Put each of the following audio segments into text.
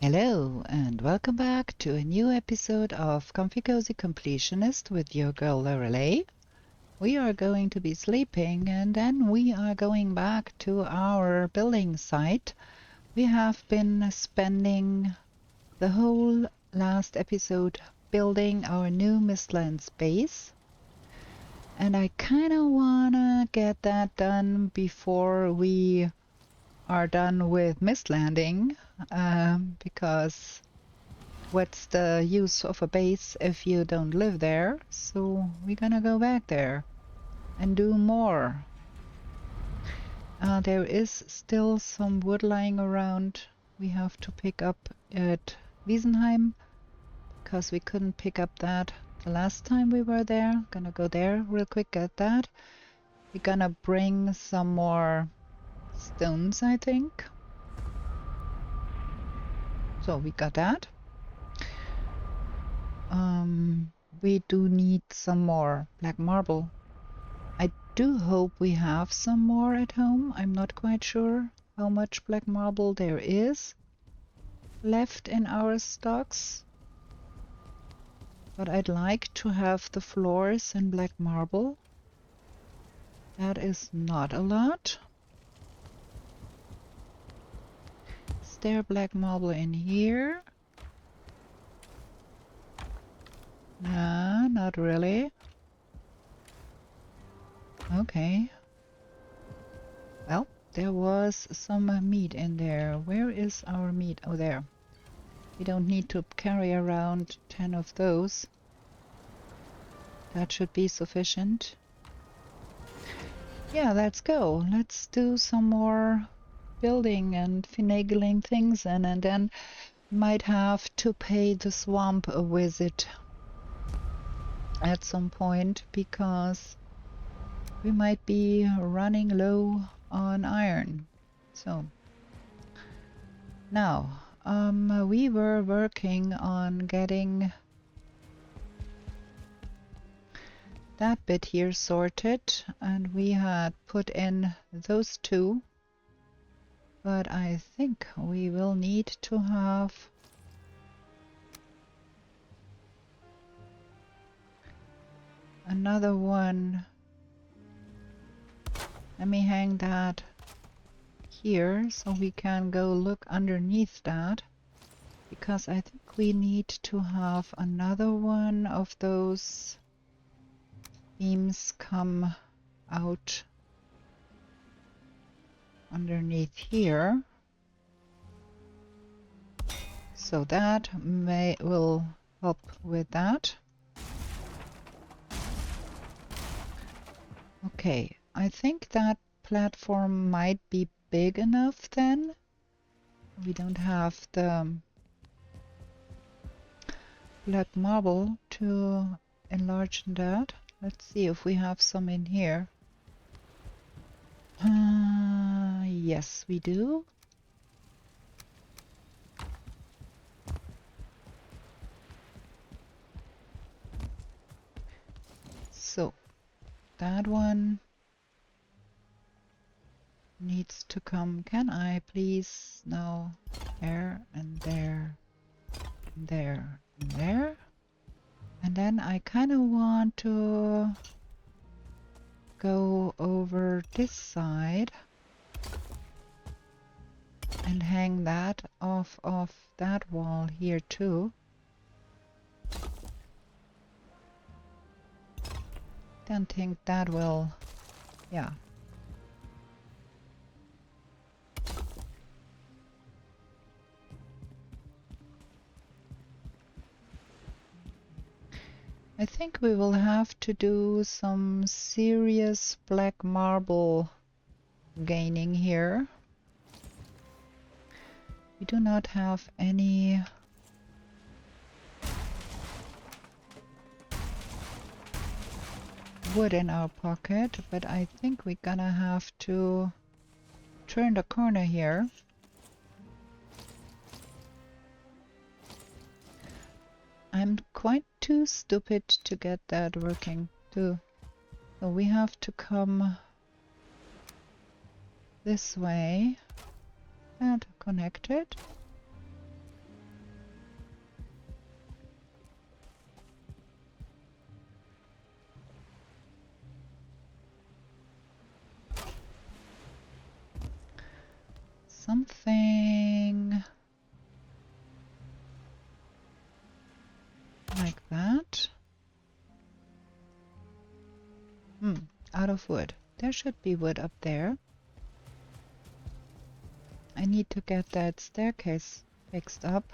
Hello and welcome back to a new episode of Comfy Cozy Completionist with your girl Lorelei. We are going to be sleeping and then we are going back to our building site. We have been spending the whole last episode building our new Mistlands base. And I kind of want to get that done before we are done with Mist Landing, because what's the use of a base if you don't live there? So we're gonna go back there and do more. There is still some wood lying around we have to pick up at Wiesenheim because we couldn't pick up that the last time we were there. Gonna go there real quick, get that. We're gonna bring some more stones, I think. So we got that. We do need some more black marble. I do hope we have some more at home. I'm not quite sure how much black marble there is left in our stocks. But I'd like to have the floors in black marble. That is not a lot. Is there black marble in here? Nah, not really. Okay. Well, there was some meat in there. Where is our meat? Oh, there. We don't need to carry around 10 of those. That should be sufficient. Yeah, let's go. Let's do some more building and finagling things in, and then might have to pay the swamp a visit at some point because we might be running low on iron. So now we were working on getting that bit here sorted, and we had put in those two, but I think we will need to have another one. Let me hang that here so we can go look underneath that, because I think we need to have another one of those beams come out underneath here, so that will help with that. Okay, I think that platform might be big enough then. We don't have the black marble to enlarge that. Let's see if we have some in here. Yes, we do. So that one needs to come. Can I please? No. There and there and there and there. And then I kind of want to go over this side and hang that off of that wall here too. Don't think that will, yeah. I think we will have to do some serious black marble gaining here. We do not have any wood in our pocket, but I think we're gonna have to turn the corner here. I'm quite too stupid to get that working too. So we have to come this way and connect it. of wood. There should be wood up there. I need to get that staircase fixed up.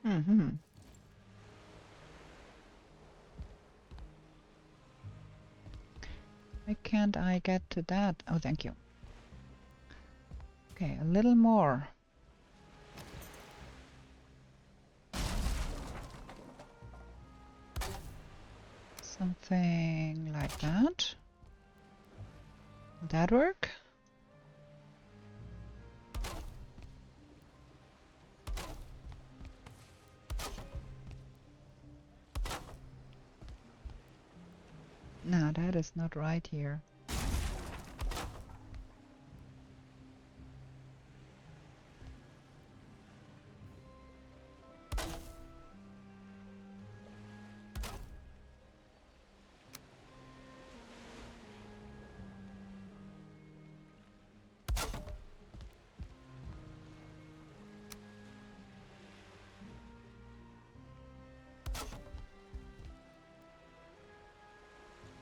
Mm-hmm. Why can't I get to that? Oh, thank you. Okay, a little more. Something like that. Will that work? No, that is not right here.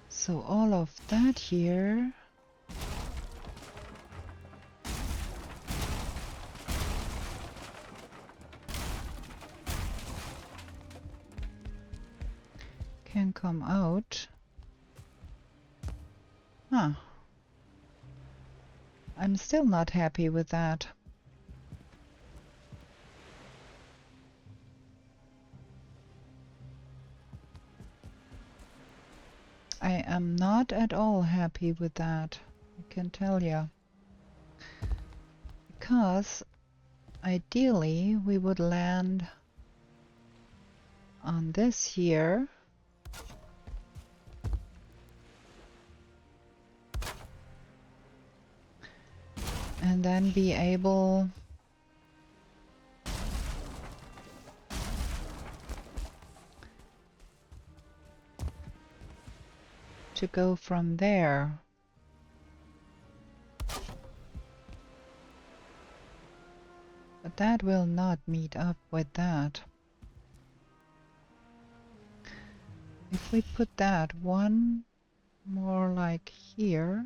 So all of that here can come out. Huh. I'm still not happy with that. I am not at all happy with that, I can tell you. Because ideally we would land on this here. And then be able to go from there. But that will not meet up with that. If we put that one more like here.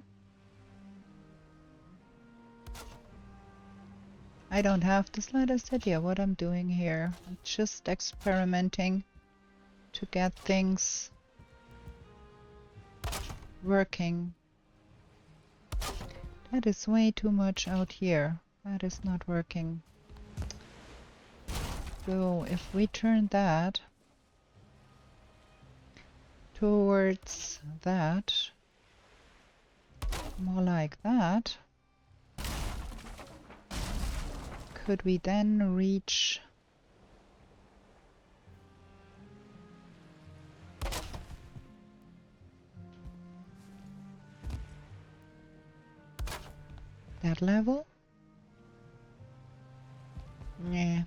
I don't have the slightest idea what I'm doing here. I'm just experimenting to get things working. That is way too much out here. That is not working. So if we turn that towards that, more like that, could we then reach that level? Yeah.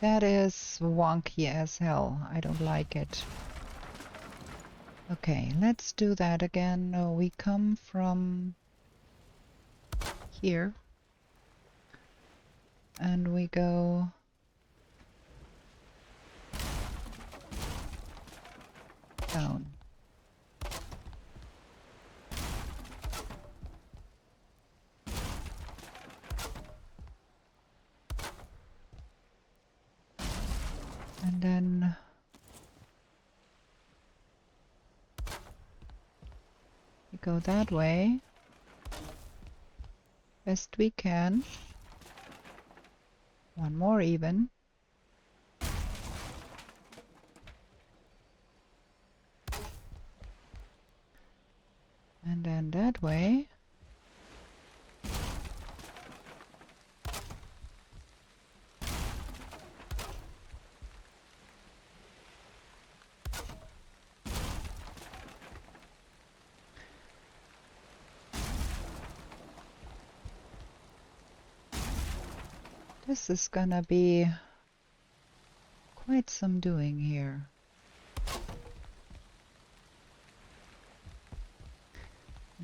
That is wonky as hell. I don't like it. Okay, let's do that again. No, we come from here and we go down. And then we go that way, best we can. One more even. And then that way. This is gonna be quite some doing here.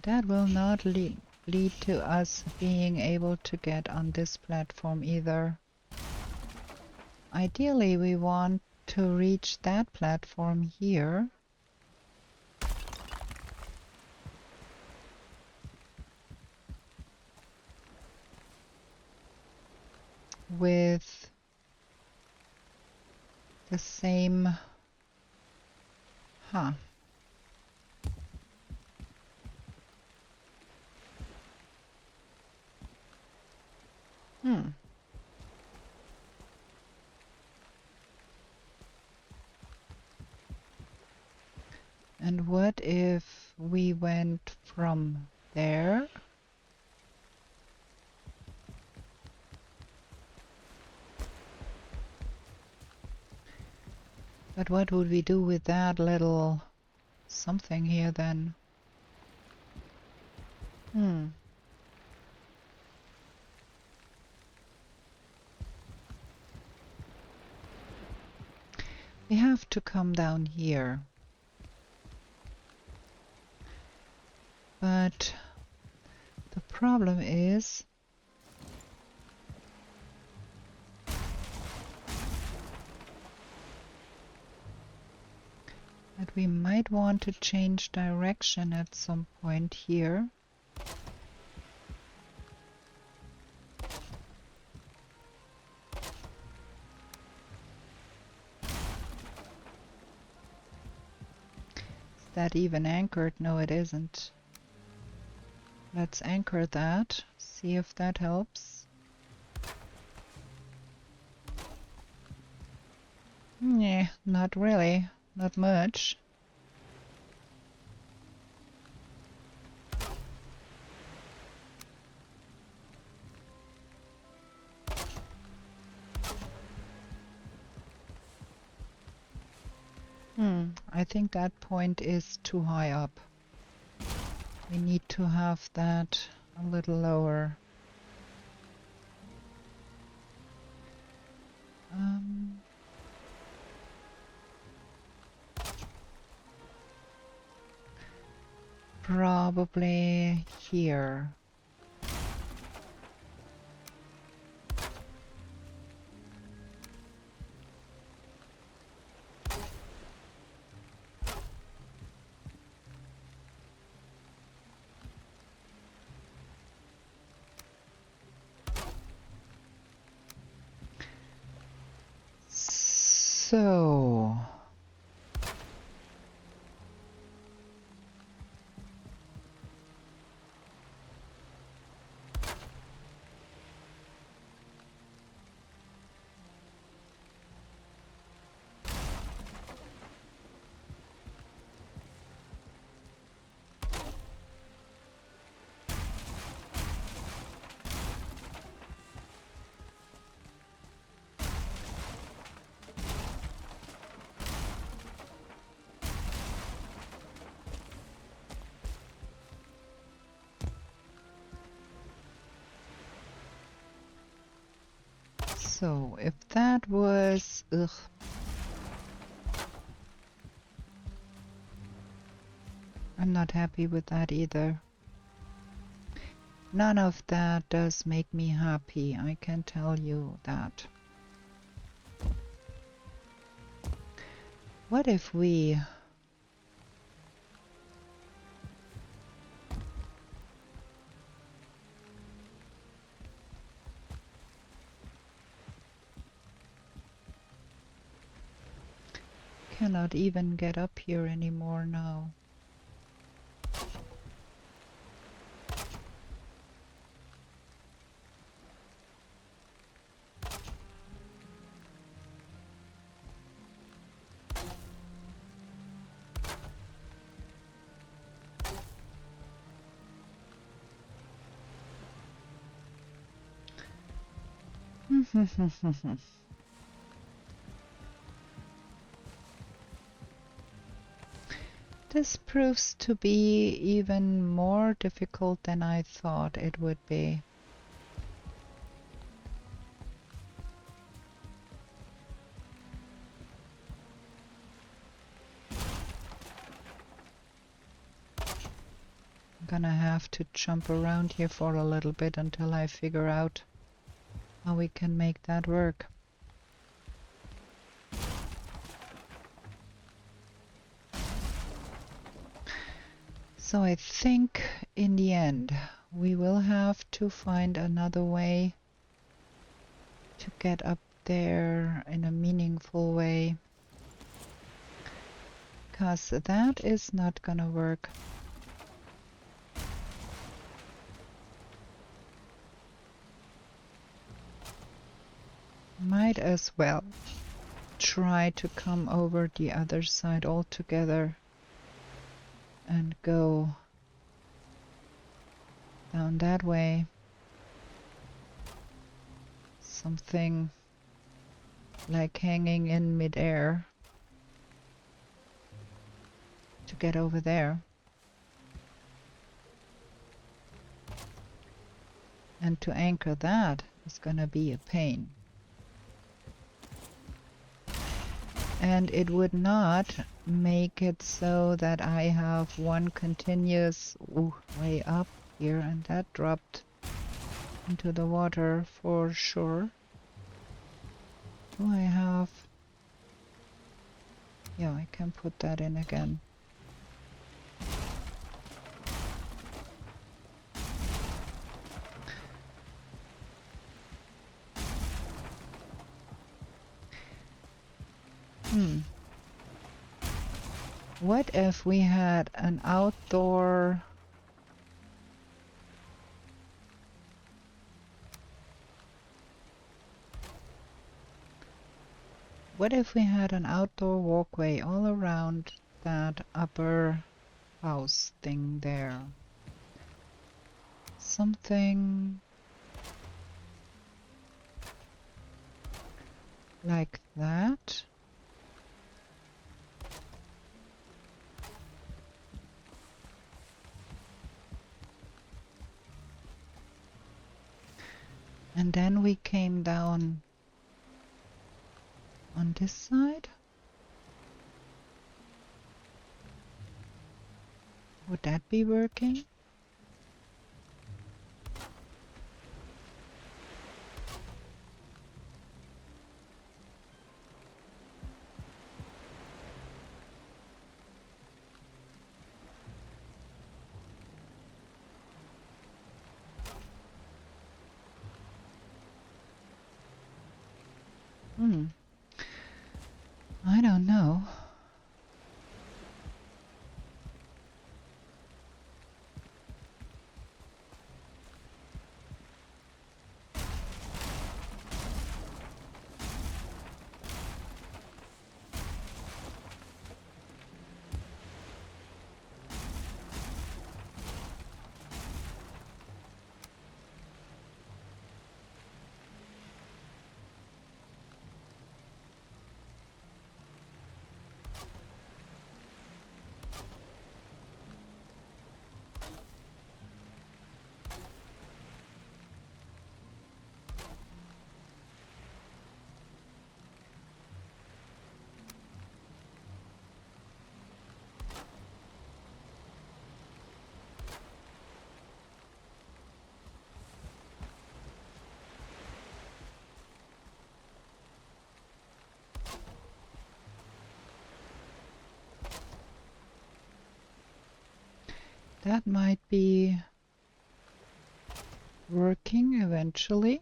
That will not lead to us being able to get on this platform either. Ideally, we want to reach that platform here. With the same... Huh. And what if we went from there? But what would we do with that little something here then? We have to come down here. But the problem is that we might want to change direction at some point here. Is that even anchored? No, it isn't. Let's anchor that, see if that helps. Yeah, not really, not much. I think that point is too high up. We need to have that a little lower. Probably here. So if that was... Ugh. I'm not happy with that either. None of that does make me happy, I can tell you that. What if we... cannot even get up here anymore now. This proves to be even more difficult than I thought it would be. Gonna have to jump around here for a little bit until I figure out how we can make that work. So I think in the end we will have to find another way to get up there in a meaningful way, because that is not gonna work. Might as well try to come over the other side altogether and go down that way. Something like hanging in midair to get over there. And to anchor that is gonna be a pain. And it would not make it so that I have one continuous way up here, and that dropped into the water for sure. Do I have... Yeah, I can put that in again. What if we had an outdoor... What if we had an outdoor walkway all around that upper house thing there? Something like that. And then we came down on this side. Would that be working? I don't know. That might be working eventually.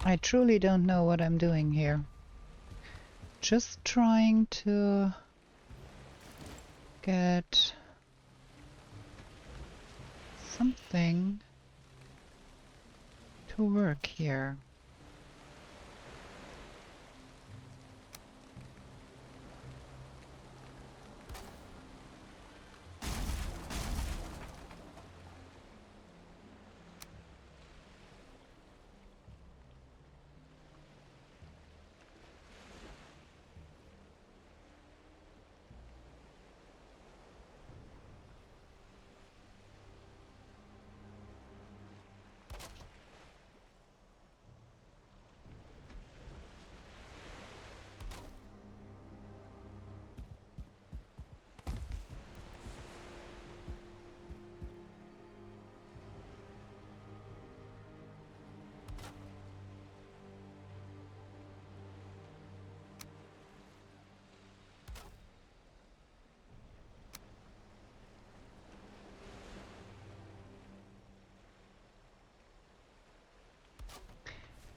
I truly don't know what I'm doing here. Just trying to get something to work here.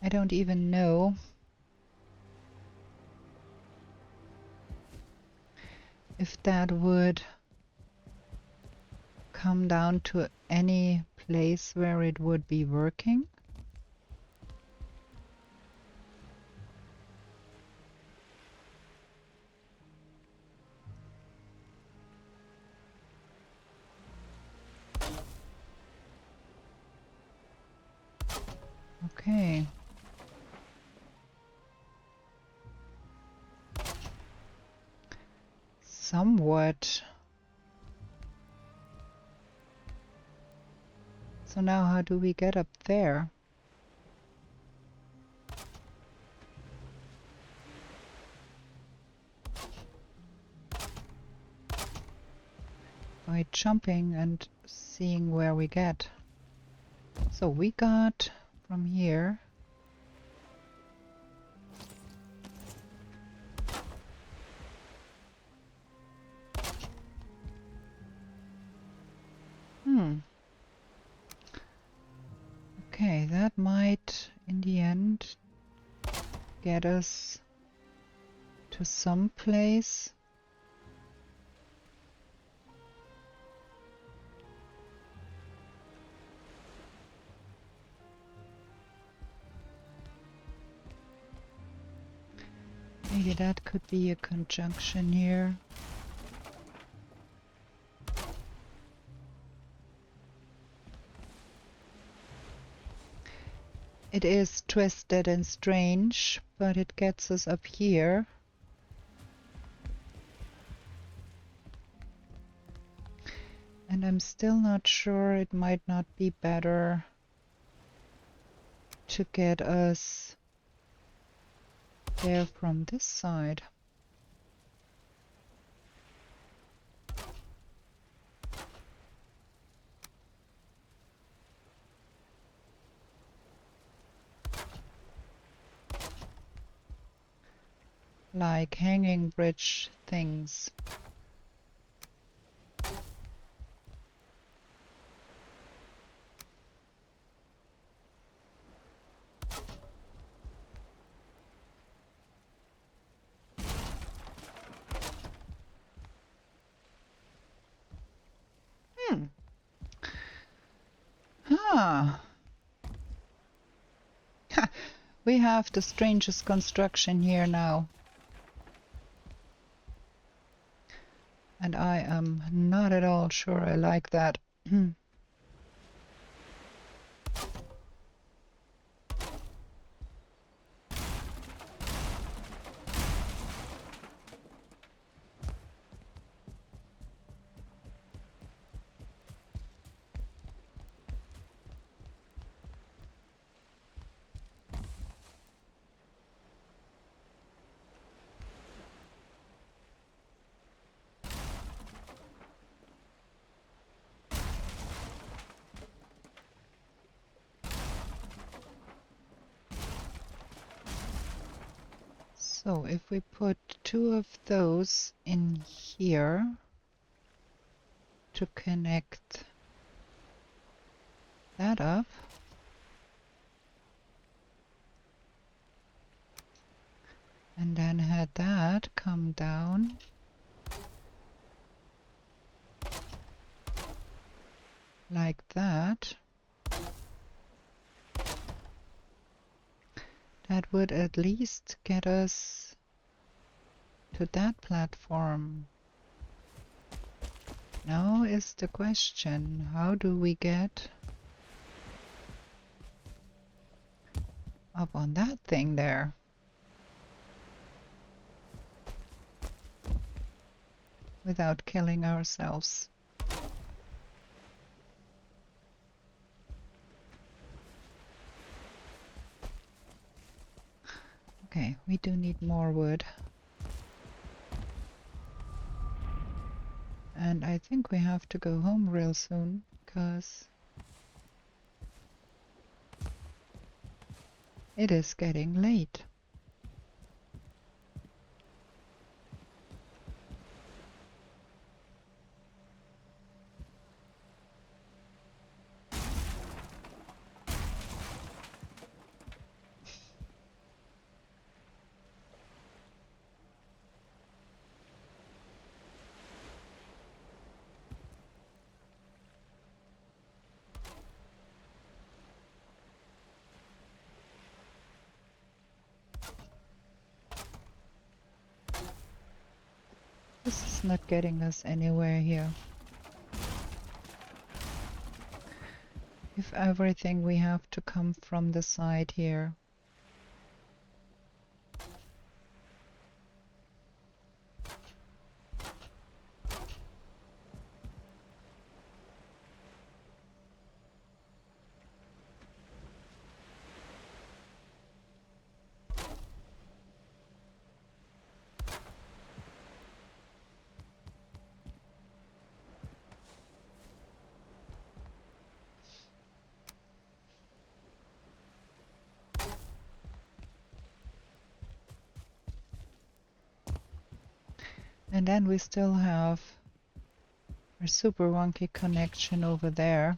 I don't even know if that would come down to any place where it would be working. Okay. Somewhat. So now how do we get up there? By jumping and seeing where we get. So we got from here. Okay, that might in the end get us to some place. Maybe that could be a conjunction here. It is twisted and strange, but it gets us up here. And I'm still not sure, it might not be better to get us there from this side. Like hanging bridge things. We have the strangest construction here now. And I am not at all sure I like that. So if we put 2 of those in here to connect that up, And then had that come down. Like that. That would at least get us to that platform. Now is the question, how do we get up on that thing there? Without killing ourselves. Okay, we do need more wood. And I think we have to go home real soon, because it is getting late. This is not getting us anywhere here. If everything we have to come from the side here. And then we still have our super wonky connection over there.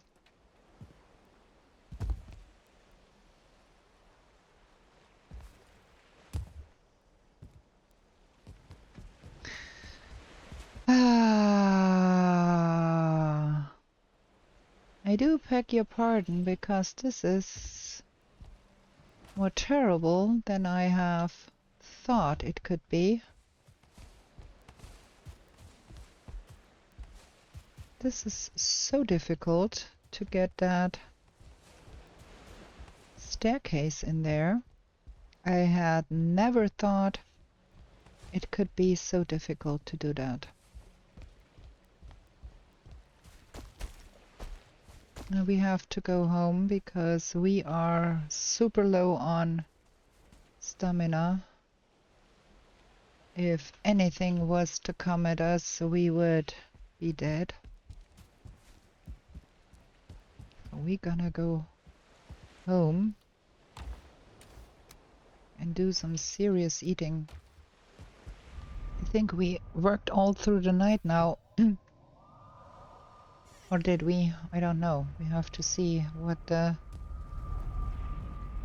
I do beg your pardon, because this is more terrible than I have thought it could be. This is so difficult to get that staircase in there. I had never thought it could be so difficult to do that. Now we have to go home because we are super low on stamina. If anything was to come at us, we would be dead. We're gonna go home and do some serious eating. I think we worked all through the night now. Or did we? I don't know. We have to see what the...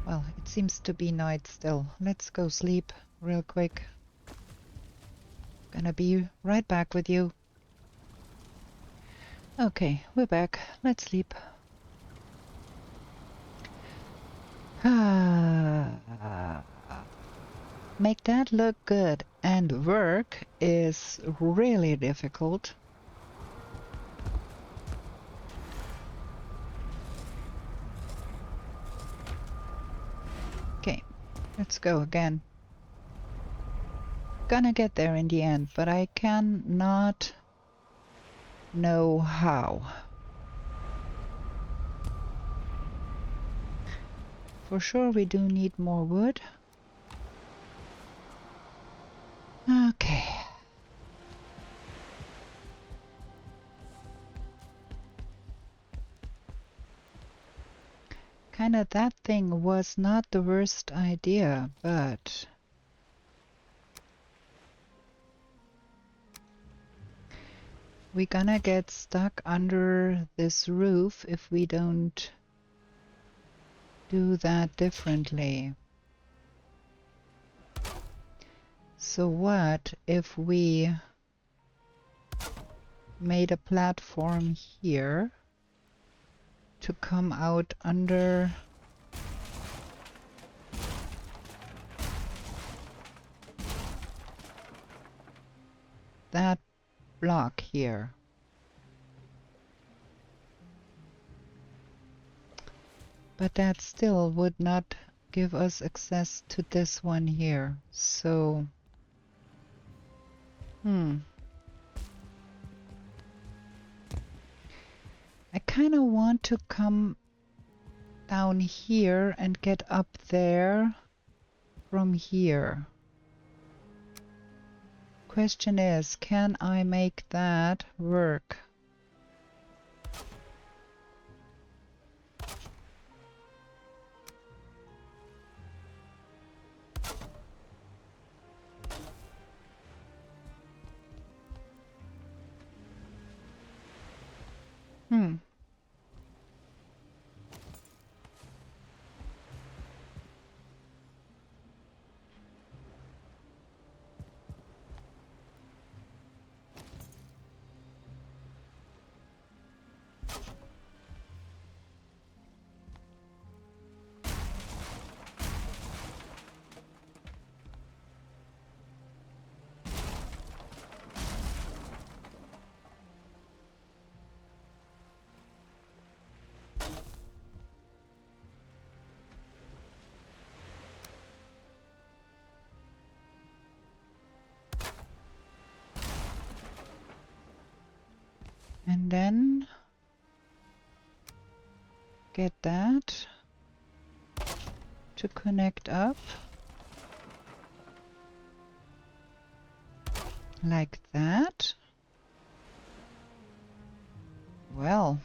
Well, it seems to be night still. Let's go sleep real quick. Gonna be right back with you. Okay, we're back. Let's sleep. Make that look good and work is really difficult. Okay, let's go again. Gonna get there in the end, but I cannot know how. For sure we do need more wood. Okay. Kinda that thing was not the worst idea, but... we're gonna get stuck under this roof if we don't do that differently. So what if we made a platform here to come out under that block here? But that still would not give us access to this one here. So, I kind of want to come down here and get up there from here. Question is, can I make that work? And then get that to connect up like that. Well,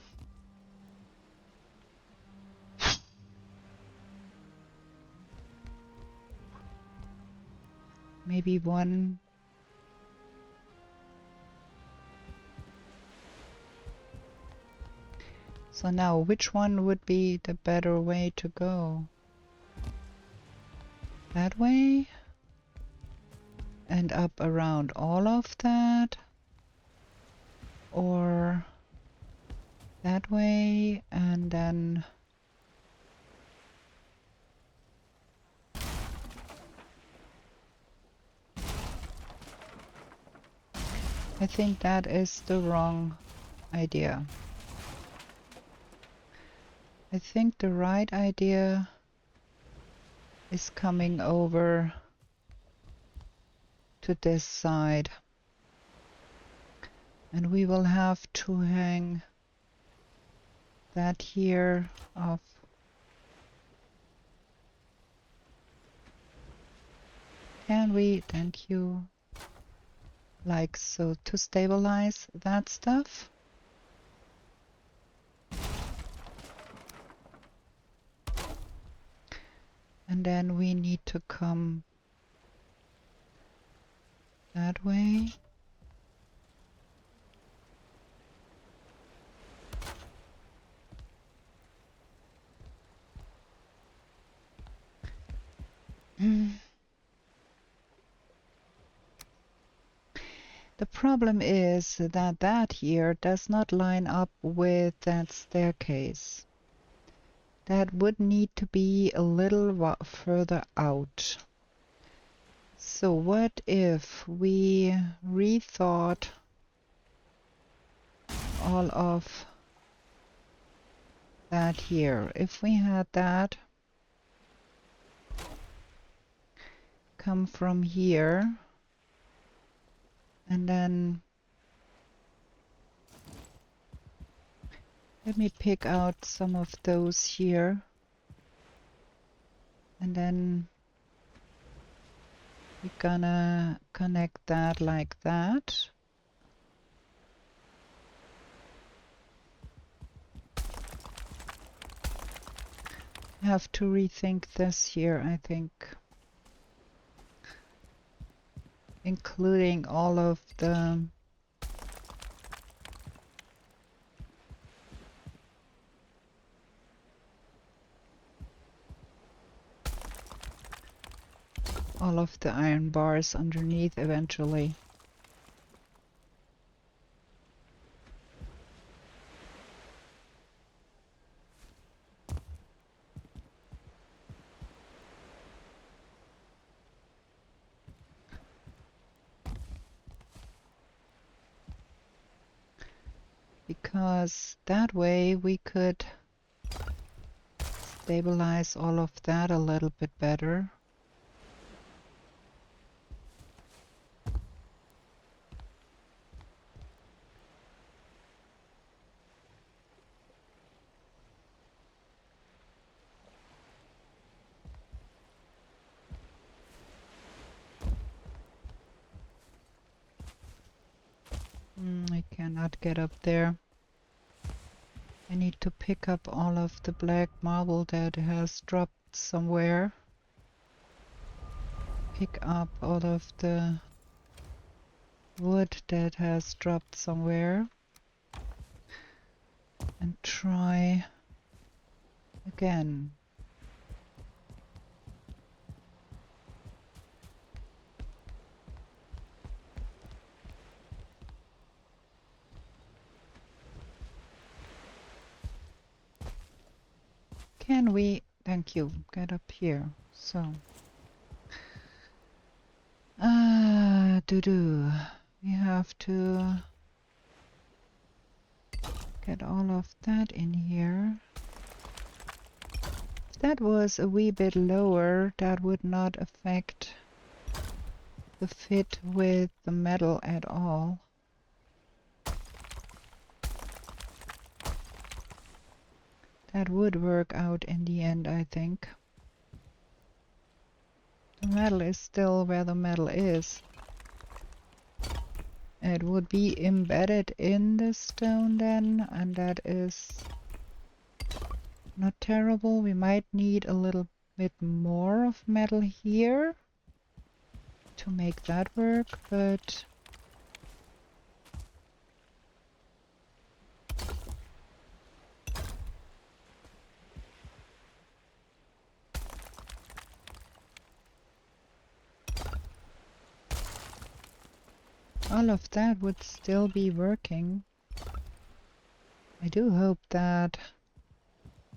maybe one. So now, which one would be the better way to go? That way? And up around all of that? Or that way and then... I think that is the wrong idea. I think the right idea is coming over to this side. And we will have to hang that here off. Can we? Thank you. Like so, to stabilize that stuff. And then we need to come that way. The problem is that that here does not line up with that staircase. That would need to be a little further out. So what if we rethought all of that here? If we had that come from here and then let me pick out some of those here and then we're gonna connect that like that. I have to rethink this here, I think. Including all of the all of the iron bars underneath eventually. Because that way we could stabilize all of that a little bit better. I cannot get up there. I need to pick up all of the black marble that has dropped somewhere. Pick up all of the wood that has dropped somewhere. And try again. Can we, thank you, get up here? So, we have to get all of that in here. If that was a wee bit lower, that would not affect the fit with the metal at all. That would work out in the end, I think. The metal is still where the metal is. It would be embedded in the stone then, and that is not terrible. We might need a little bit more of metal here to make that work, but all of that would still be working. I do hope that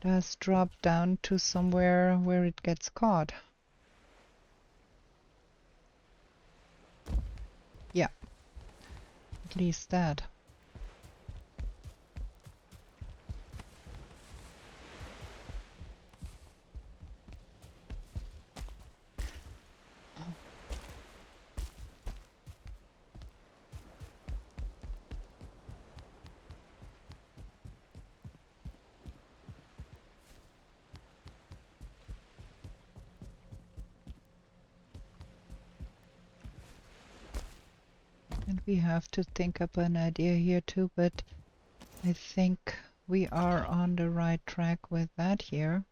does drop down to somewhere where it gets caught. Yeah, at least that. And we have to think up an idea here too, but I think we are on the right track with that here.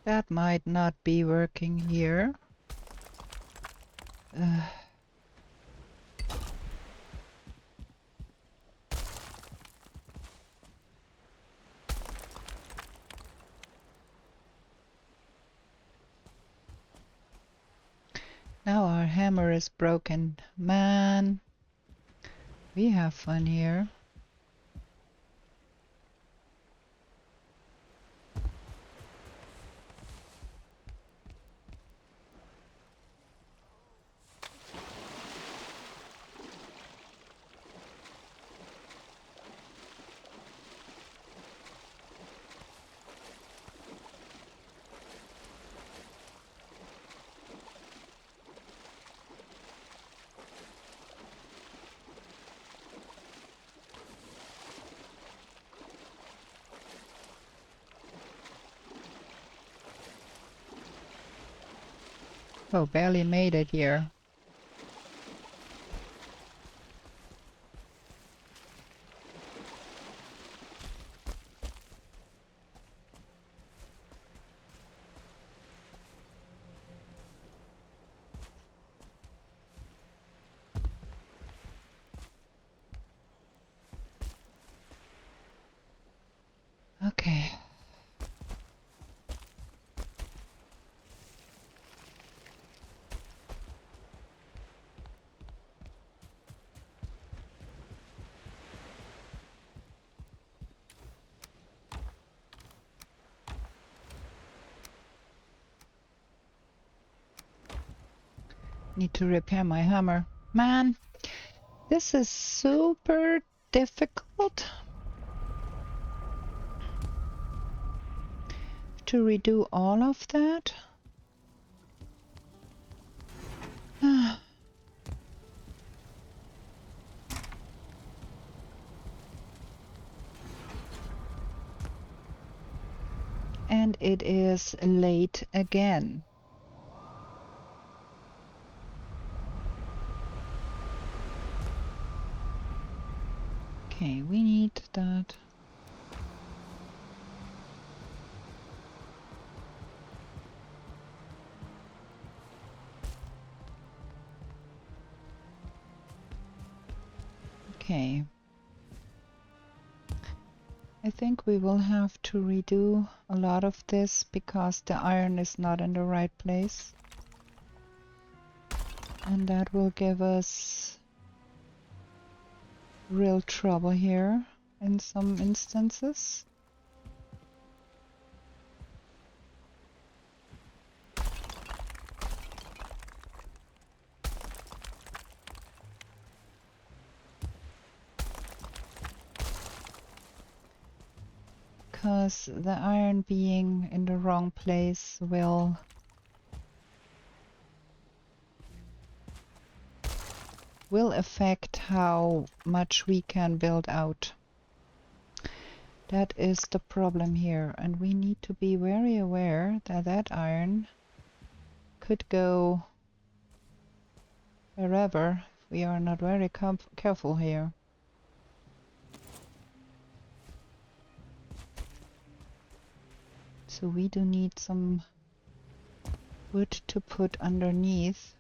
That might not be working here. Now our hammer is broken. Man, we have fun here. Oh, barely made it here. Okay. Need to repair my hammer. Man, this is super difficult to redo all of that. And it is late again. Okay, we need that. Okay. I think we will have to redo a lot of this because the iron is not in the right place. And that will give us real trouble here in some instances. Because the iron being in the wrong place will affect how much we can build out. That is the problem here, and we need to be very aware that that iron could go wherever if we are not very careful here. So we do need some wood to put underneath.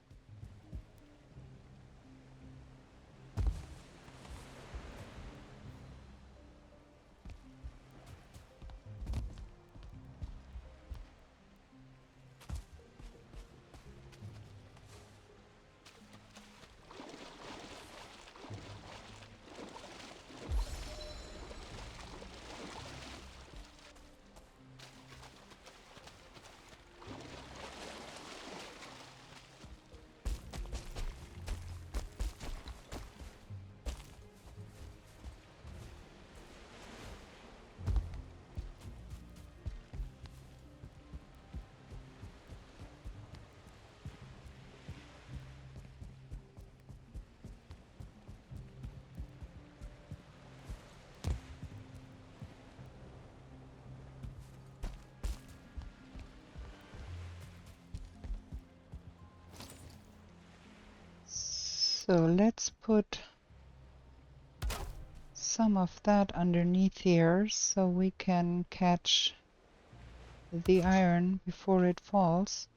So let's put some of that underneath here so we can catch the iron before it falls.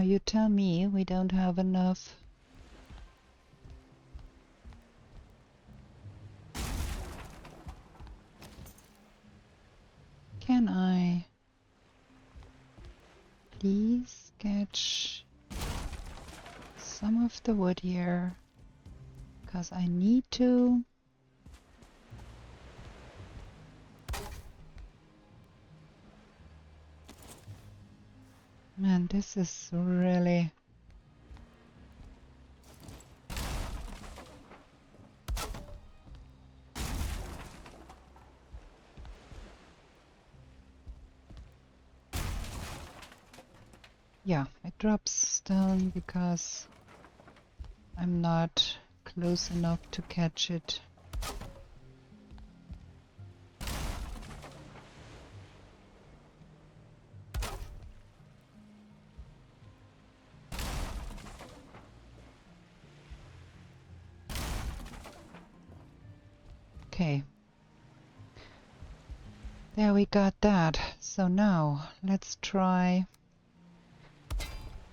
Now you tell me we don't have enough. Can I please sketch some of the wood here? Because I need to. Man, this is really... Yeah, it drops down because I'm not close enough to catch it. Okay. There we got that. So now let's try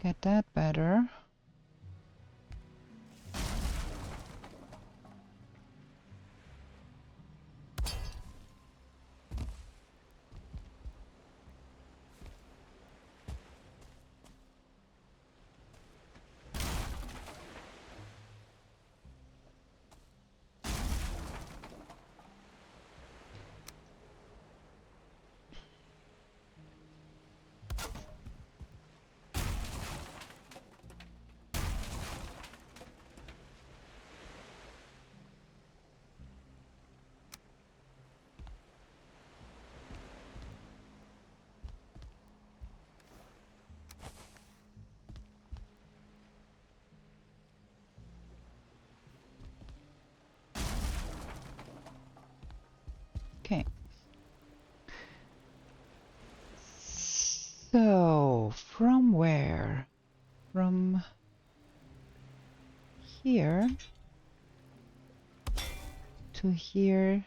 get that better. Okay. So, from where? From here to here,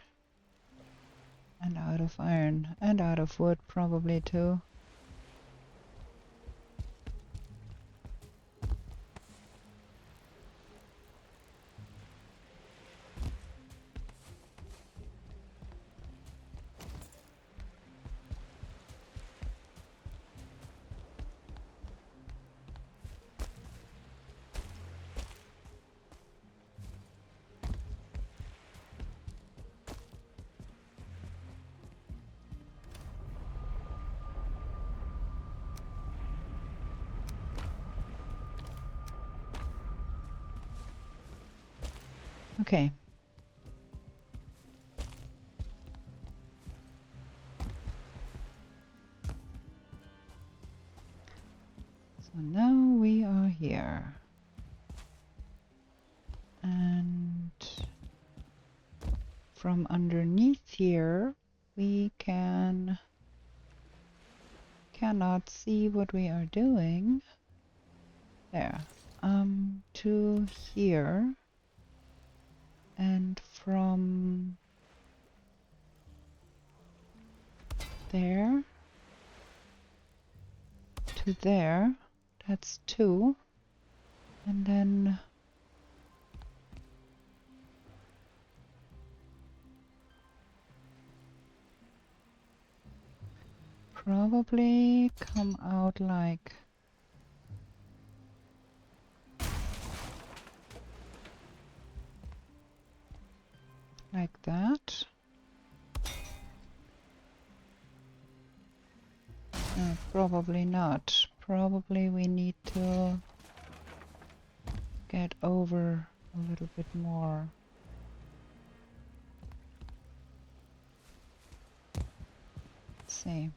and out of iron, and out of wood probably too. Okay. So now we are here. And from underneath here we cannot see what we are doing. There. To here. And from there to there, that's 2. And then probably come out like that. Probably not. Probably we need to get over a little bit more. Let's see.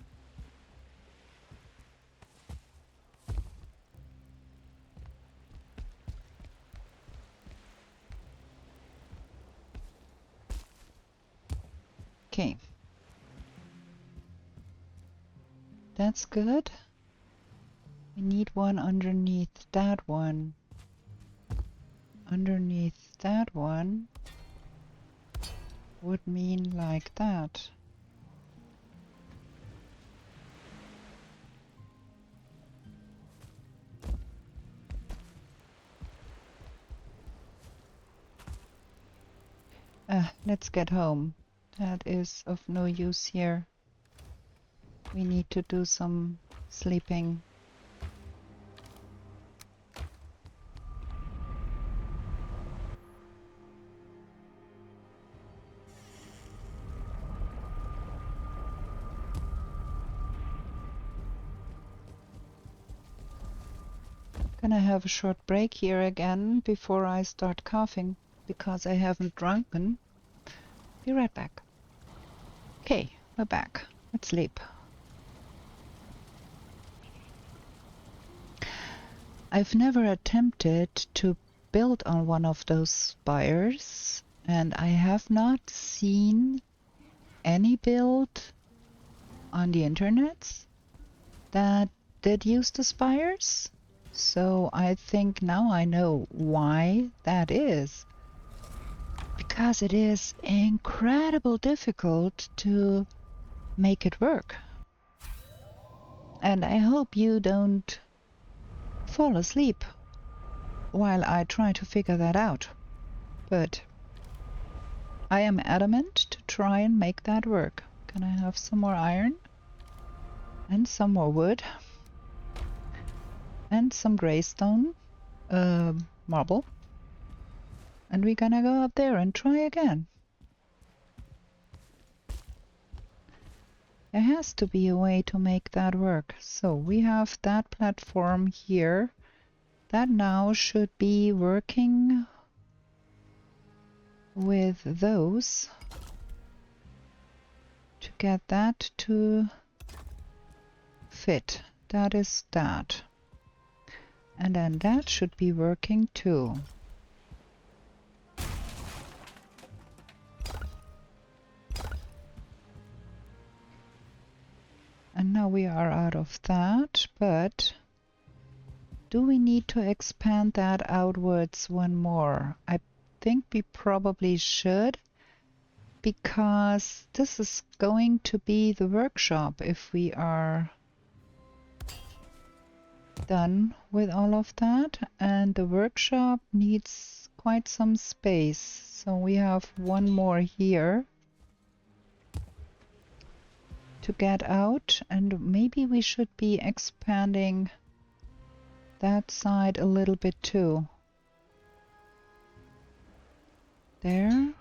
Okay. That's good. We need one underneath that one. Underneath that one would mean like that. Let's get home. That is of no use here. We need to do some sleeping. Gonna have a short break here again before I start coughing because I haven't drunken. Be right back. Okay, we're back. Let's sleep. I've never attempted to build on one of those spires, and I have not seen any build on the internet that did use the spires. So I think now I know why that is. Because it is incredibly difficult to make it work. And I hope you don't fall asleep while I try to figure that out. But I am adamant to try and make that work. Can I have some more iron? And some more wood? And some greystone, marble. And we're gonna go up there and try again. There has to be a way to make that work. So we have that platform here. That now should be working with those to get that to fit. That is that. And then that should be working too. And now we are out of that, but do we need to expand that outwards one more? I think we probably should, because this is going to be the workshop if we are done with all of that, and the workshop needs quite some space. So we have one more here to get out, and maybe we should be expanding that side a little bit too. There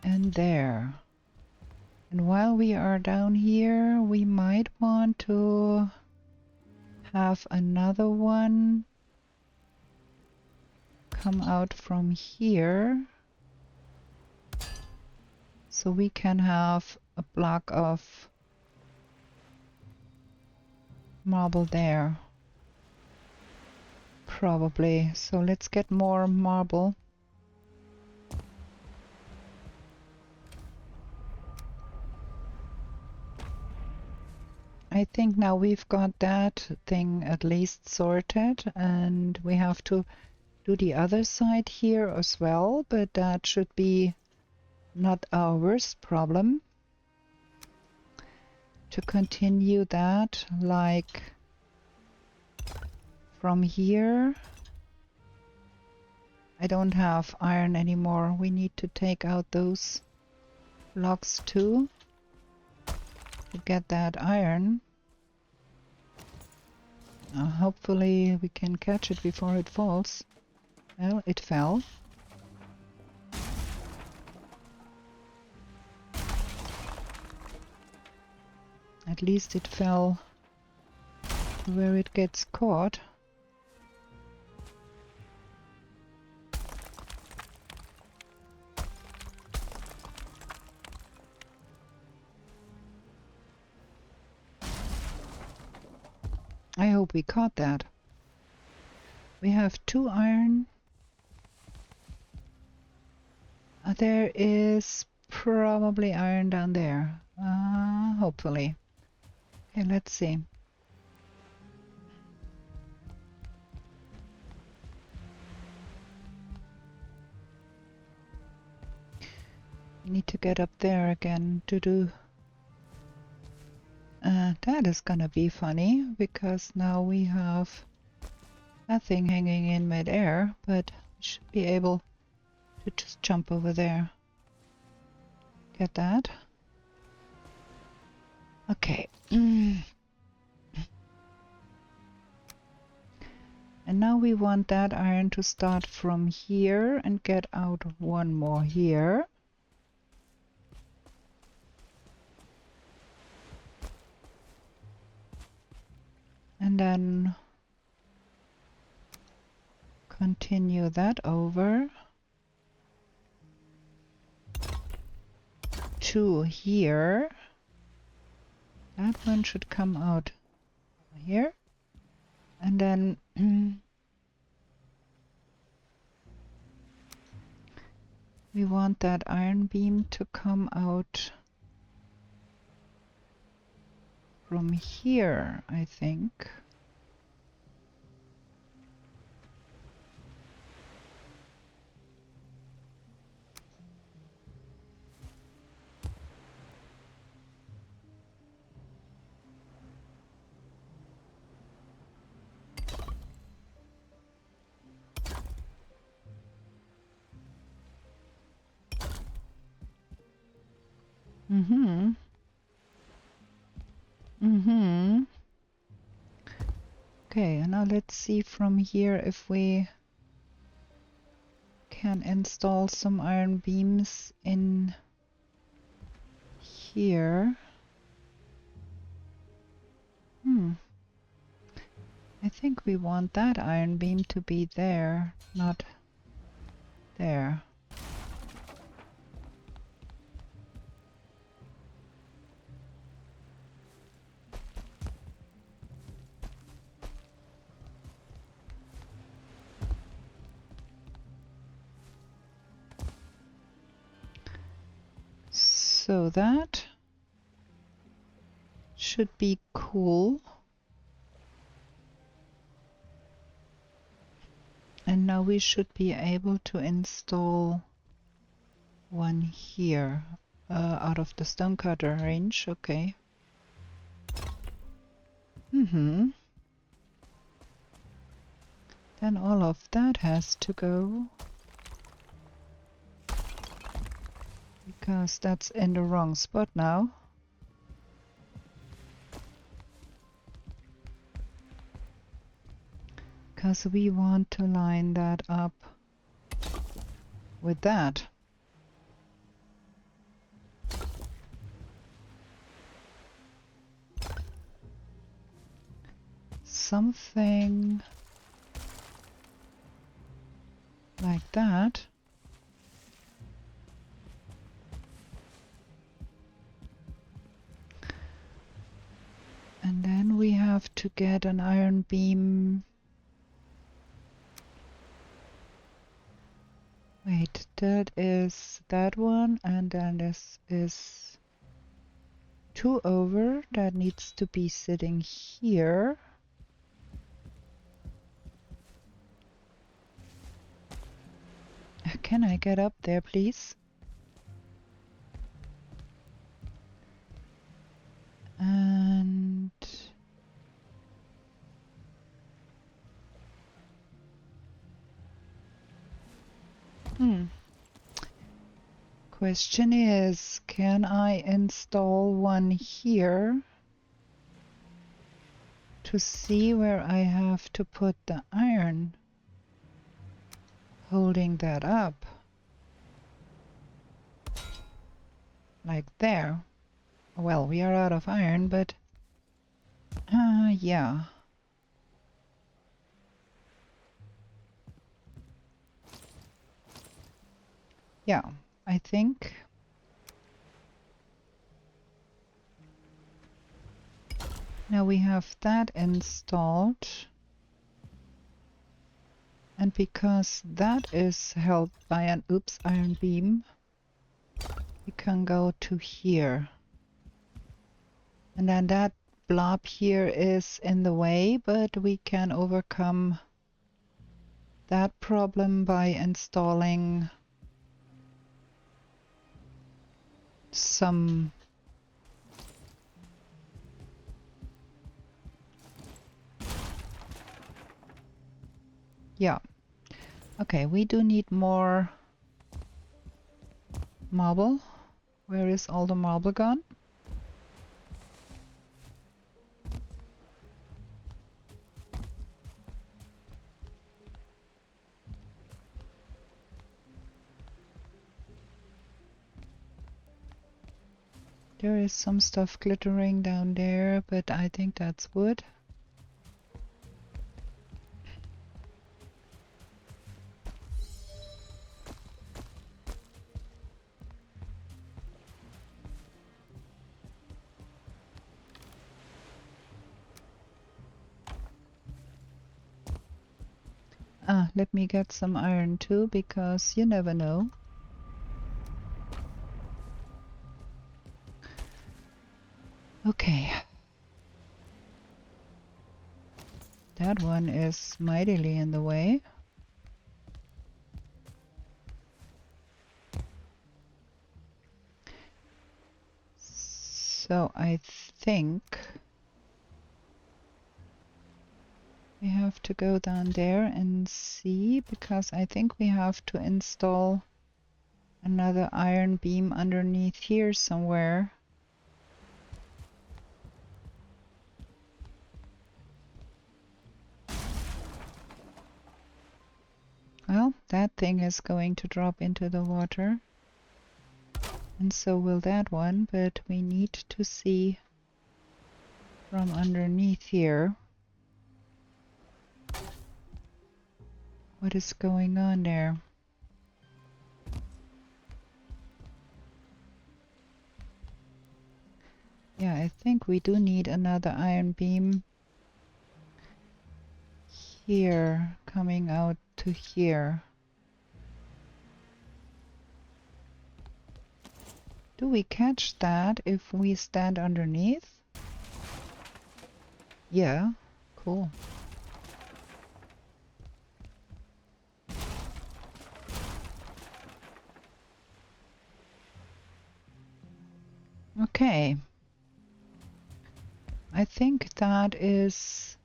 and there. And while we are down here, we might want to have another one come out from here, so we can have a block of marble there. Probably. So let's get more marble. I think now we've got that thing at least sorted, and we have to do the other side here as well, but that should be not our worst problem. To continue that, like from here. I don't have iron anymore. We need to take out those blocks too to get that iron. Hopefully we can catch it before it falls. Well, it fell. At least it fell where it gets caught. I hope we caught that. We have 2 iron. There is probably iron down there. Hopefully. Okay, let's see. We need to get up there again to do. That is gonna be funny, because now we have nothing hanging in midair, but we should be able to just jump over there. Get that? Okay. And now we want that iron to start from here and get out one more here. And then continue that over to here. That one should come out here. And then we want that iron beam to come out from here, I think. Okay, and now let's see from here if we can install some iron beams in here. I think we want that iron beam to be there, not there. So that should be cool. And now we should be able to install one here out of the stonecutter range. Okay. Then all of that has to go, because that's in the wrong spot now. Because we want to line that up with that. Something like that. And then we have to get an iron beam. Wait, that is that one, and then this is 2 over. That needs to be sitting here. Can I get up there, please? And question is, can I install one here to see where I have to put the iron holding that up? Like there. Well, we are out of iron, but yeah. Yeah, I think now we have that installed, and because that is held by an iron beam, we can go to here. And then that blob here is in the way, but we can overcome that problem by installing some okay, we do need more Marble? Where is all the marble gone? There is some stuff glittering down there, but I think that's wood. Ah, let me get some iron too, because you never know. Okay. That one is mightily in the way. So I think we have to go down there and see, because I think we have to install another iron beam underneath here somewhere. Well, that thing is going to drop into the water. And so will that one, but we need to see from underneath here what is going on there. Yeah, I think we do need another iron beam here, coming out to here. Do we catch that if we stand underneath? Yeah, cool. Okay. I think that is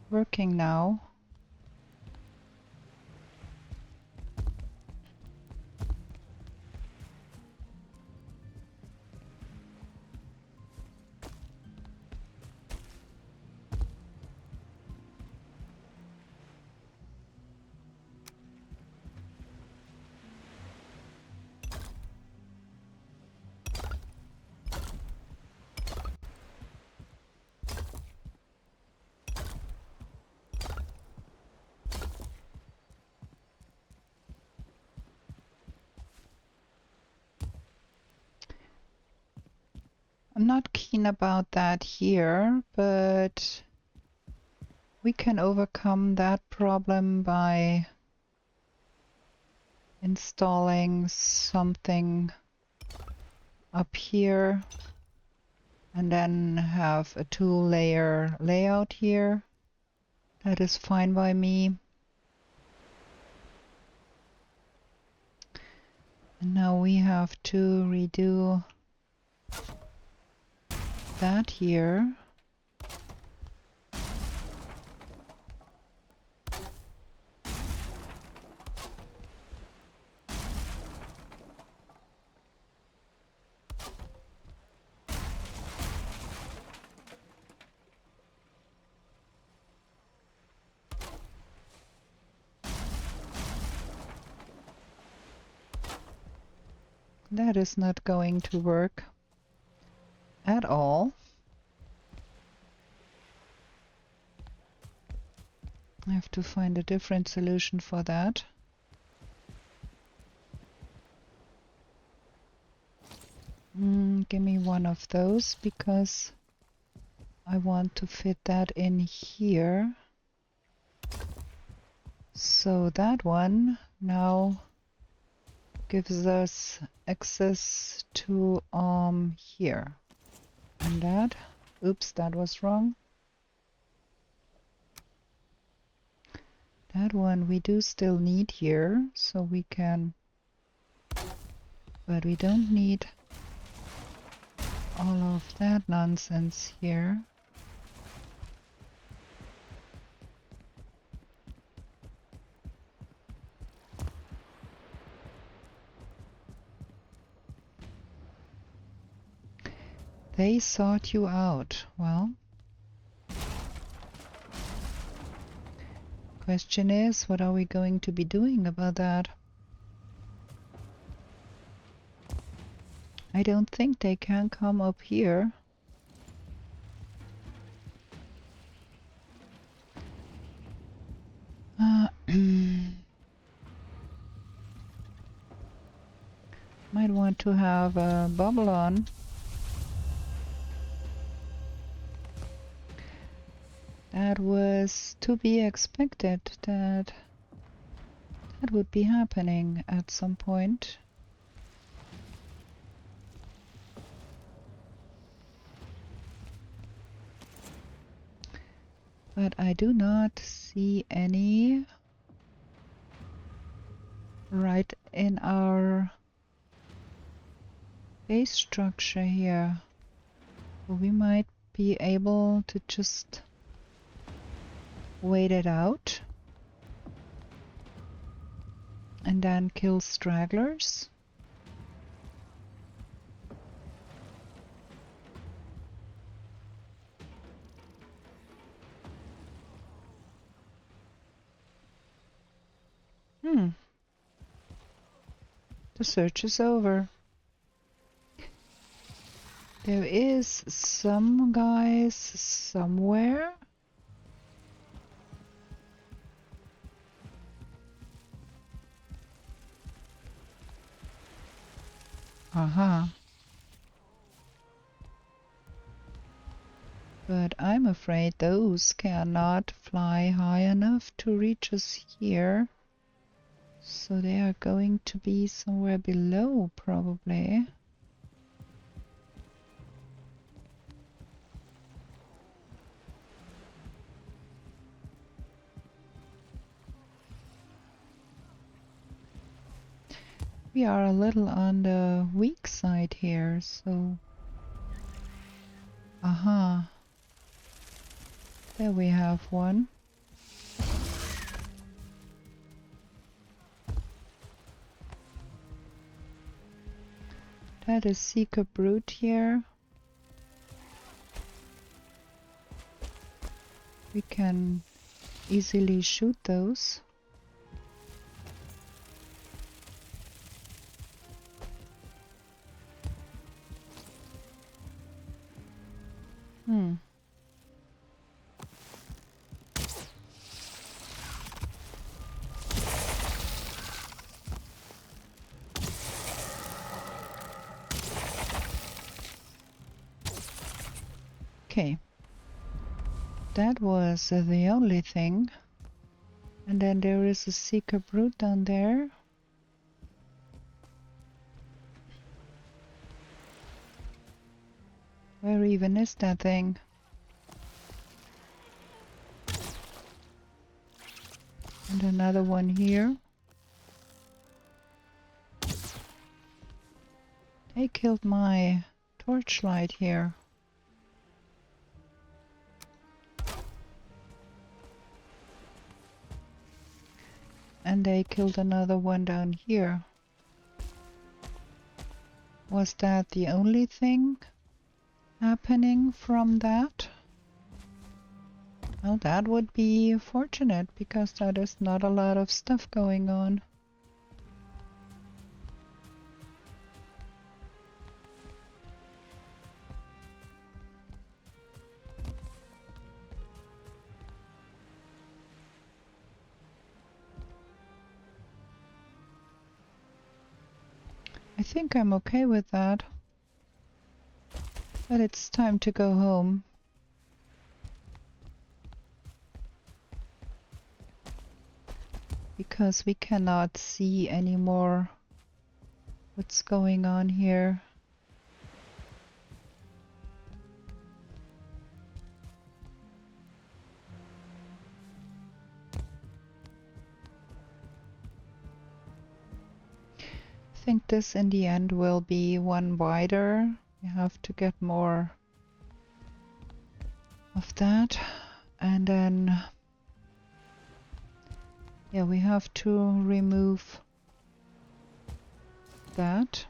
working now. I'm not keen about that here, but we can overcome that problem by installing something up here and then have a 2-layer layout here. That is fine by me. And now we have to redo that here. That is not going to work at all. I have to find a different solution for that. Give me one of those, because I want to fit that in here. So that one now gives us access to here. And that, oops, that was wrong. That one we do still need here, so we can, but we don't need all of that nonsense here. They sought you out. Well, question is, what are we going to be doing about that? I don't think they can come up here. Might want to have a bubble on. That was to be expected, that would be happening at some point. But I do not see any right in our base structure here. We might be able to just wait it out and then kill stragglers. The search is over. There is some guys somewhere. Aha. But I'm afraid those cannot fly high enough to reach us here. So they are going to be somewhere below, probably. We are a little on the weak side here, so... Aha. There we have one. That is Seeker Brute here. We can easily shoot those. Okay. That was the only thing. And then there is a Seeker Brute down there. Where even is that thing? And another one here. They killed my torchlight here. And they killed another one down here. Was that the only thing happening from that? Well, that would be fortunate, because that is not a lot of stuff going on. I think I'm okay with that. But it's time to go home. Because we cannot see anymore what's going on here. I think this in the end will be one wider. We have to get more of that, and then yeah, we have to remove that.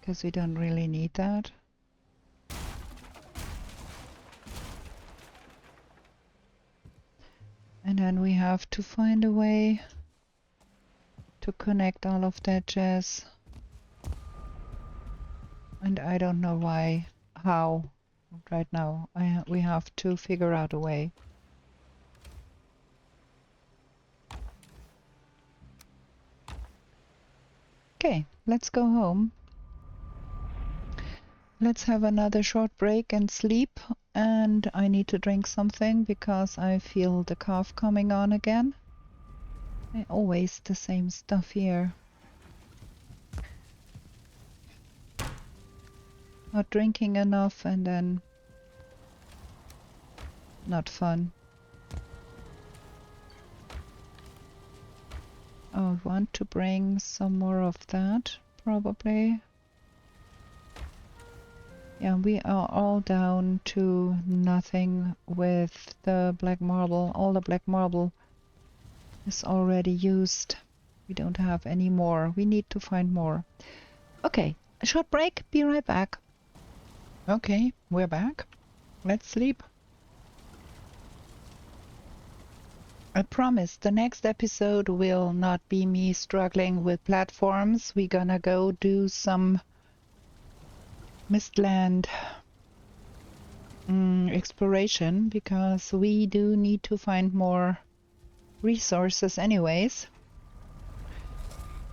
because we don't really need that. And then we have to find a way to connect all of that jazz. And I don't know how right now. We have to figure out a way. Okay, let's go home. Let's have another short break and sleep. And I need to drink something because I feel the cough coming on again. Always the same stuff here. Not drinking enough and then not fun. I want to bring some more of that, probably. Yeah, we are all down to nothing with the black marble. All the black marble is already used. We don't have any more. We need to find more. Okay, a short break. Be right back. Okay, we're back. Let's sleep. I promise the next episode will not be me struggling with platforms. We're gonna go do some Mistland exploration because we do need to find more resources anyways.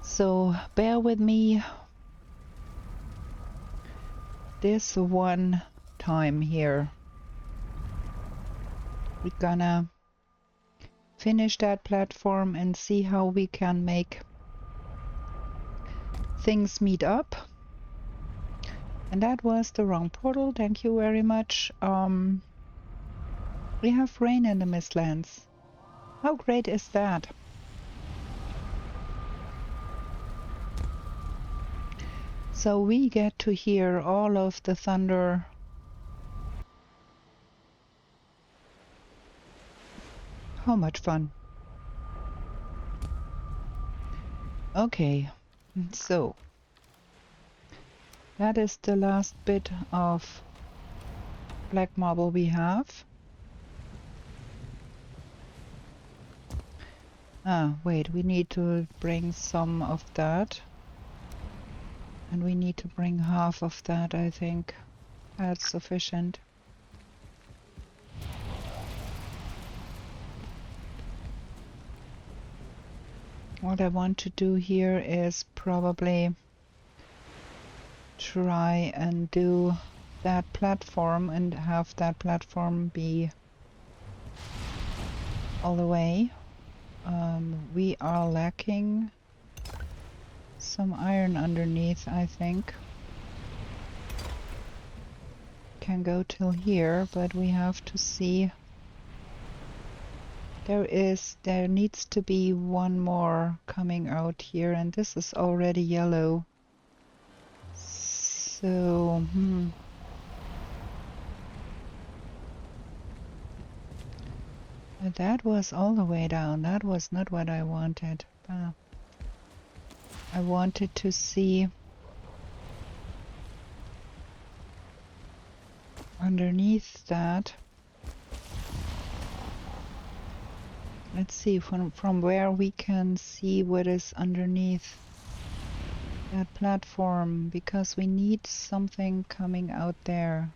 So bear with me this one time here. We're gonna finish that platform and see how we can make things meet up. And that was the wrong portal. Thank you very much. We have rain in the Mistlands. How great is that? So we get to hear all of the thunder. How much fun. Okay, so that is the last bit of black marble we have. Ah, wait, we need to bring some of that. And we need to bring half of that, I think. That's sufficient. What I want to do here is probably try and do that platform and have that platform be all the way. We are lacking some iron underneath, I think. Can go till here, but we have to see. There needs to be one more coming out here, and this is already yellow. So, that was all the way down. That was not what I wanted. I wanted to see underneath that. Let's see from where we can see what is underneath that platform, because we need something coming out there.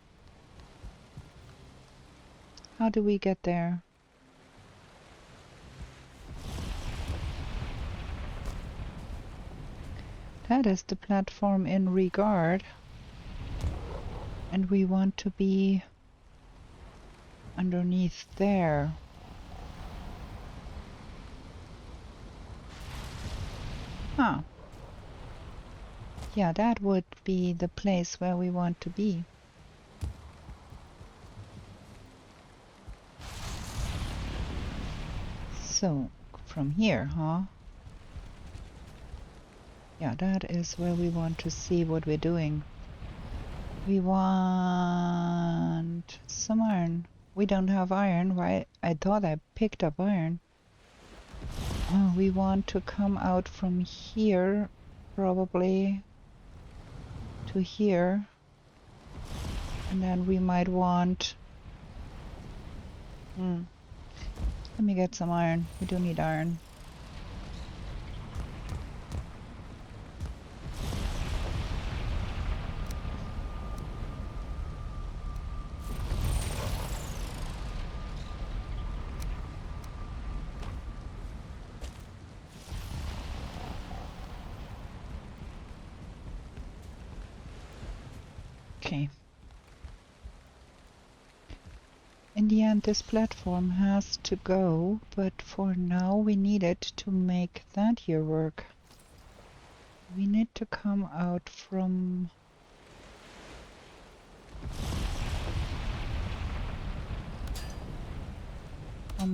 How do we get there? That is the platform in regard, and we want to be underneath there. Huh. Yeah, that would be the place where we want to be. So, from here, huh? Yeah, that is where we want to see what we're doing. We want some iron. We don't have iron, right? I thought I picked up iron. Oh, we want to come out from here, probably, to to here. And then we might want... Let me get some iron. We do need iron. Okay. In the end, this platform has to go, but for now we need it to make that here work. We need to come out from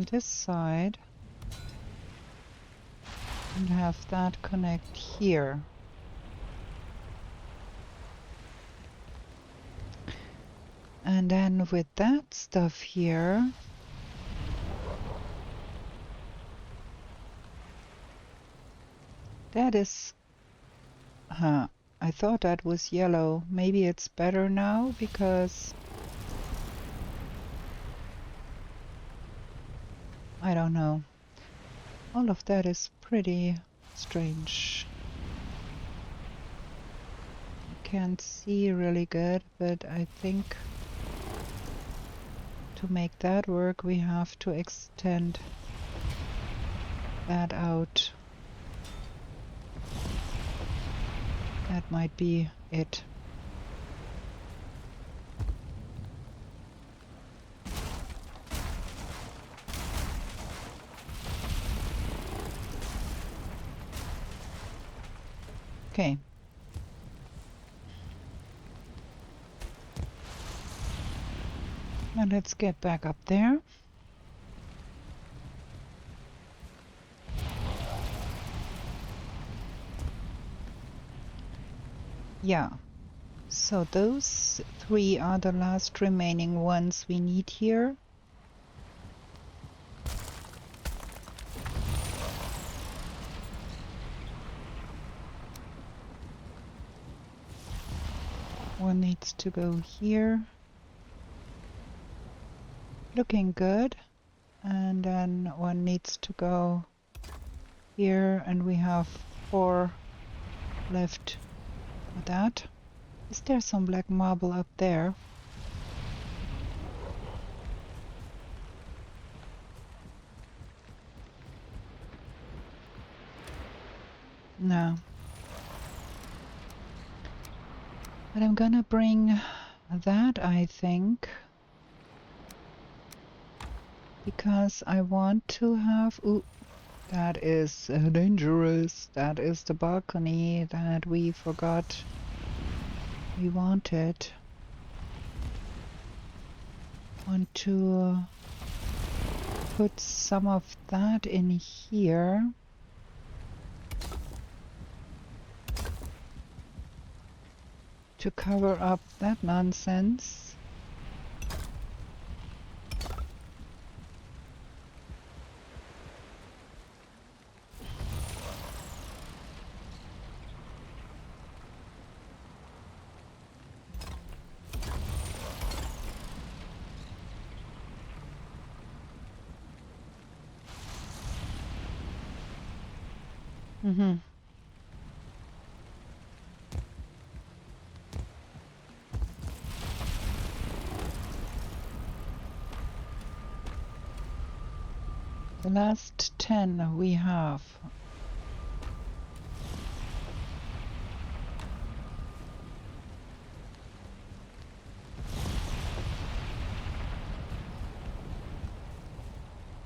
this side and have that connect here. And then with that stuff here, that is, I thought that was yellow. Maybe it's better now because I don't know. All of that is pretty strange. Can't see really good, but I think to make that work we have to extend that out. That might be it. Okay. Now let's get back up there. Yeah, so those 3 are the last remaining ones we need here. One needs to go here. Looking good. And then one needs to go here, and we have 4 left for that. Is there some black marble up there? No. But I'm gonna bring that, I think, because I want to have... Ooh, that is dangerous. That is the balcony that we forgot we wanted. Want to put some of that in here. To cover up that nonsense. Mm-hmm. The last 10 we have.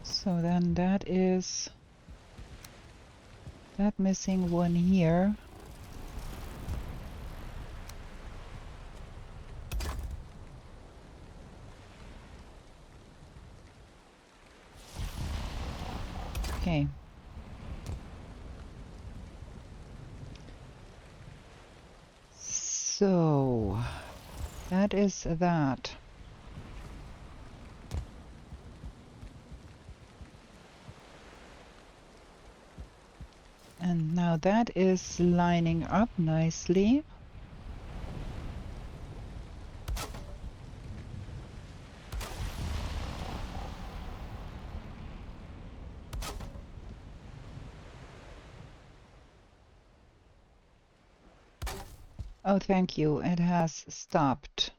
So then that is that missing one here. Okay. So that is that. And now that is lining up nicely. Oh, thank you. It has stopped.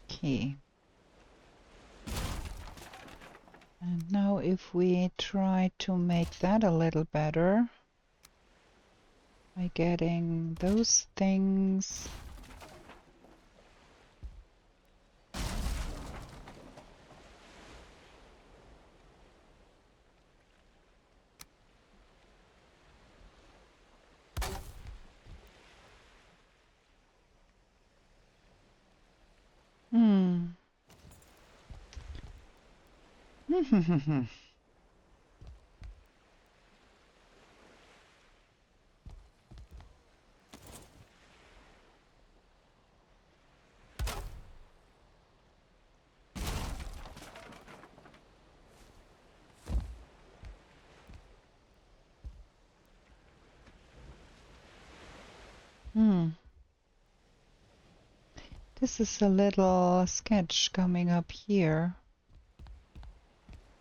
Okay. And now if we try to make that a little better by getting those things. Hmm. Hmm. This is a little sketch coming up here.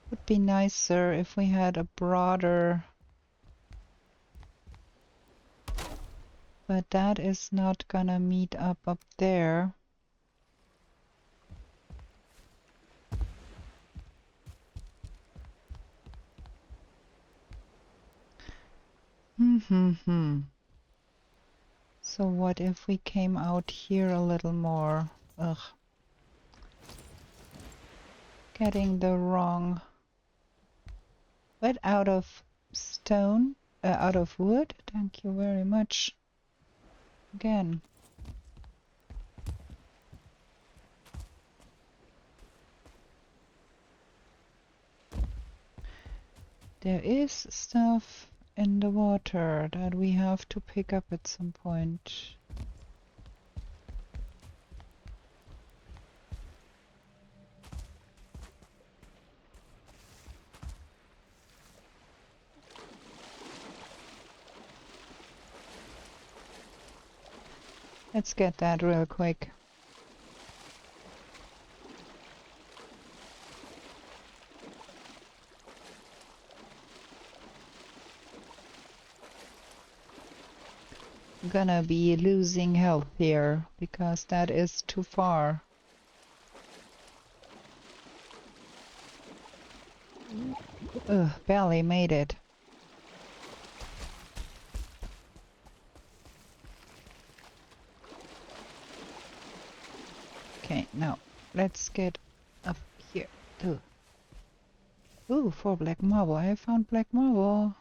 Would be nicer if we had a broader, but that is not gonna meet up there. So what if we came out here a little more? Ugh. Getting the wrong. But out of stone, out of wood. Thank you very much. Again. There is stuff in the water that we have to pick up at some point. Let's get that real quick. I'm gonna be losing health here because that is too far. Ugh, barely made it. Okay, now let's get up here. Ooh, 4 black marble. I found black marble.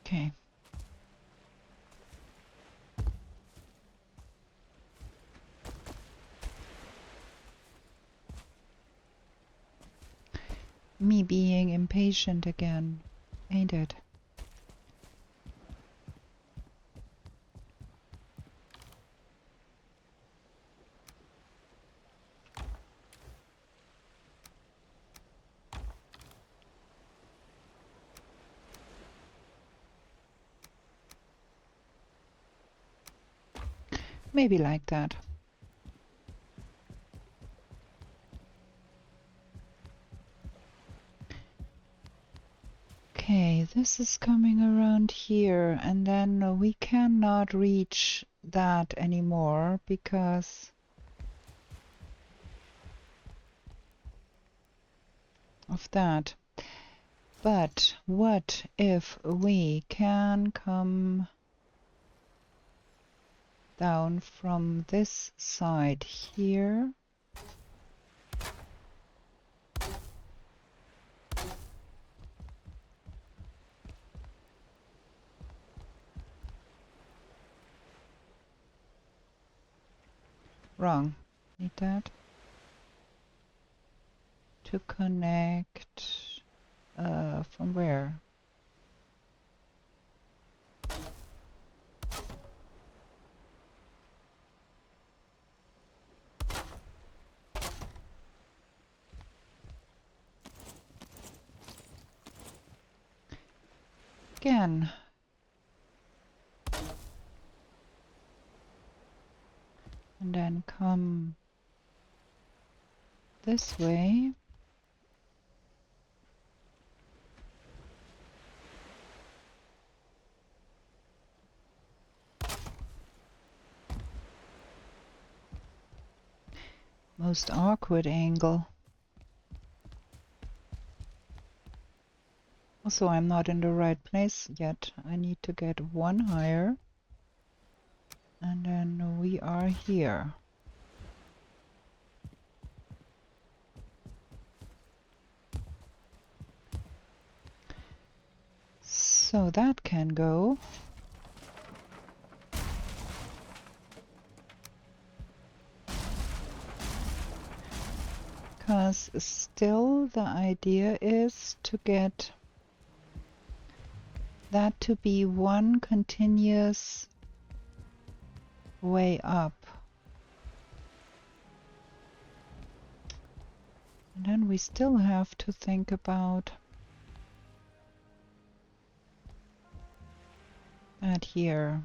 Okay. Me being impatient again, ain't it? Maybe like that. Okay, this is coming around here, and then we cannot reach that anymore because of that. But what if we can come down from this side here? Wrong. Need that to connect from where? Again. And then come this way. Most awkward angle. Also, I'm not in the right place yet. I need to get one higher. And then we are here. So that can go. Because still the idea is to get that to be one continuous way up. And then we still have to think about that here.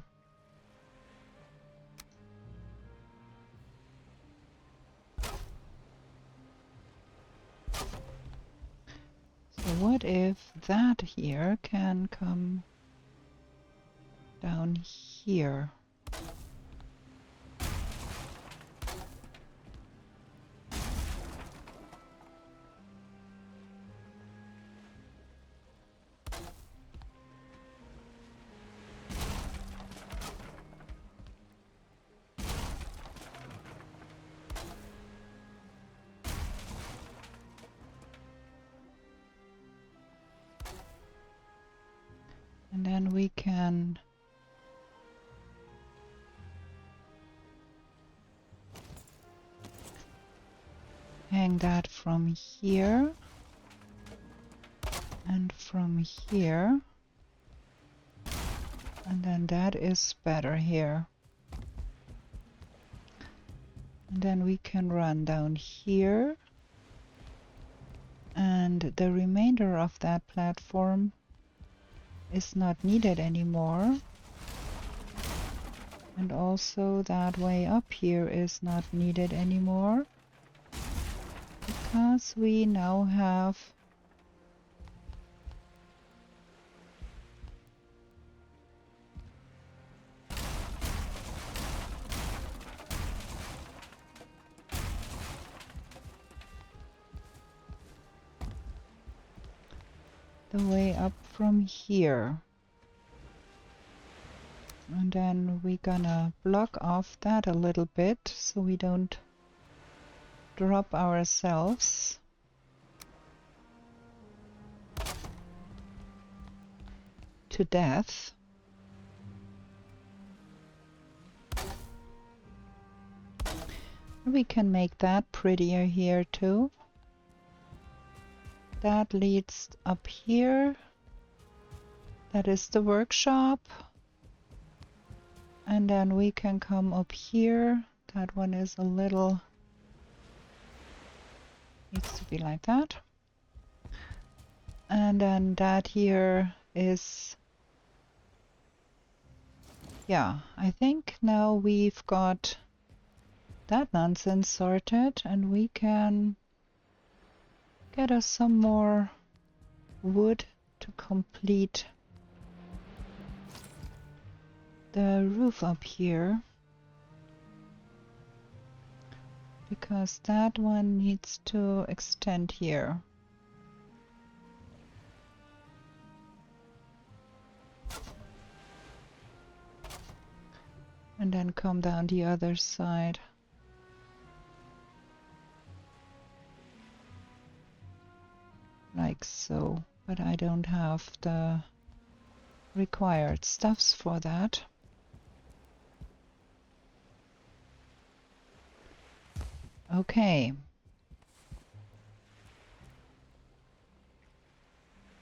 So what if that here can come down here? And then we can hang that from here and from here. And then that is better here. And then we can run down here. And the remainder of that platform is not needed anymore. And also that way up here is not needed anymore. Because we now have the way up from here. And then we're gonna block off that a little bit so we don't drop ourselves. To death. We can make that prettier here too. That leads up here. That is the workshop. And then we can come up here. That one is a little, needs to be like that. And then that here is, yeah, I think now we've got that nonsense sorted and we can get us some more wood to complete the roof up here, because that one needs to extend here. And then come down the other side. Like so, but I don't have the required stuffs for that. Okay.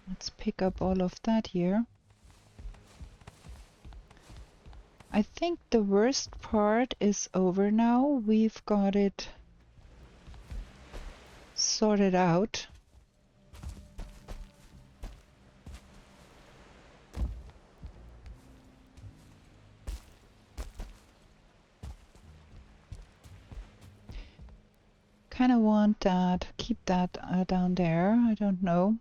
Let's pick up all of that here. I think the worst part is over now. We've got it sorted out. kind of want that, keep that down there. I don't know.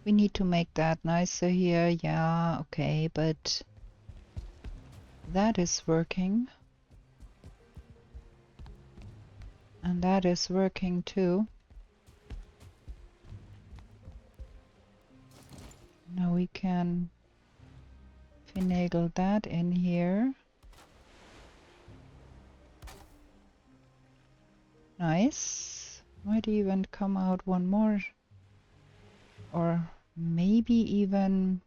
We need to make that nicer here. Yeah, okay, but that is working. And that is working too. Now we can finagle that in here. Nice. Might even come out one more. Or maybe even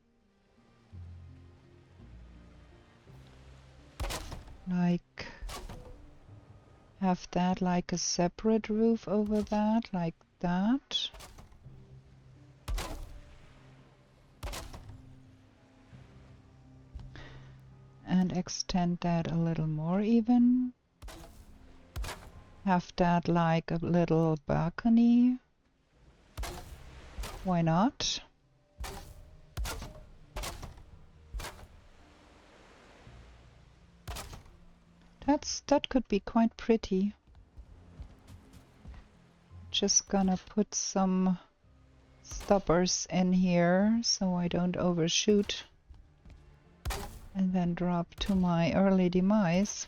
like have that like a separate roof over that, like that. And extend that a little more even. Have that like a little balcony. Why not? That could be quite pretty. Just gonna put some stoppers in here so I don't overshoot. And then drop to my early demise.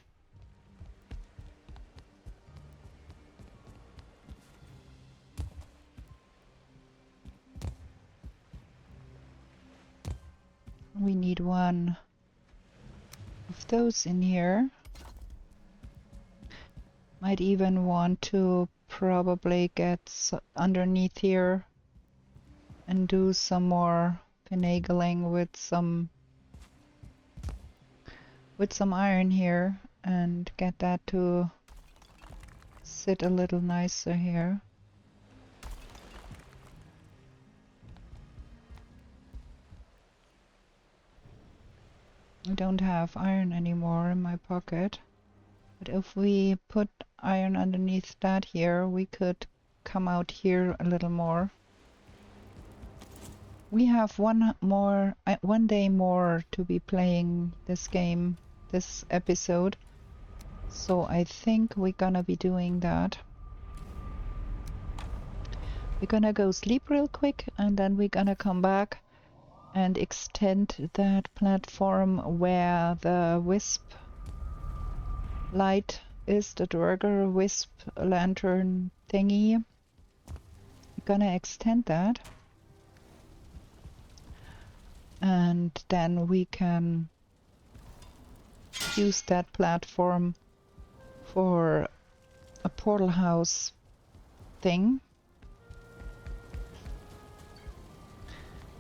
We need one of those in here. Might even want to probably get underneath here and do some more finagling with some iron here and get that to sit a little nicer here. I don't have iron anymore in my pocket, but if we put iron underneath that here, we could come out here a little more. We have one day more to be playing this game, this episode, so I think we're gonna be doing that. We're gonna go sleep real quick and then we're gonna come back and extend that platform where the wisp light is, the Dwerger wisp lantern thingy. We're gonna extend that. And then we can use that platform for a portal house thing.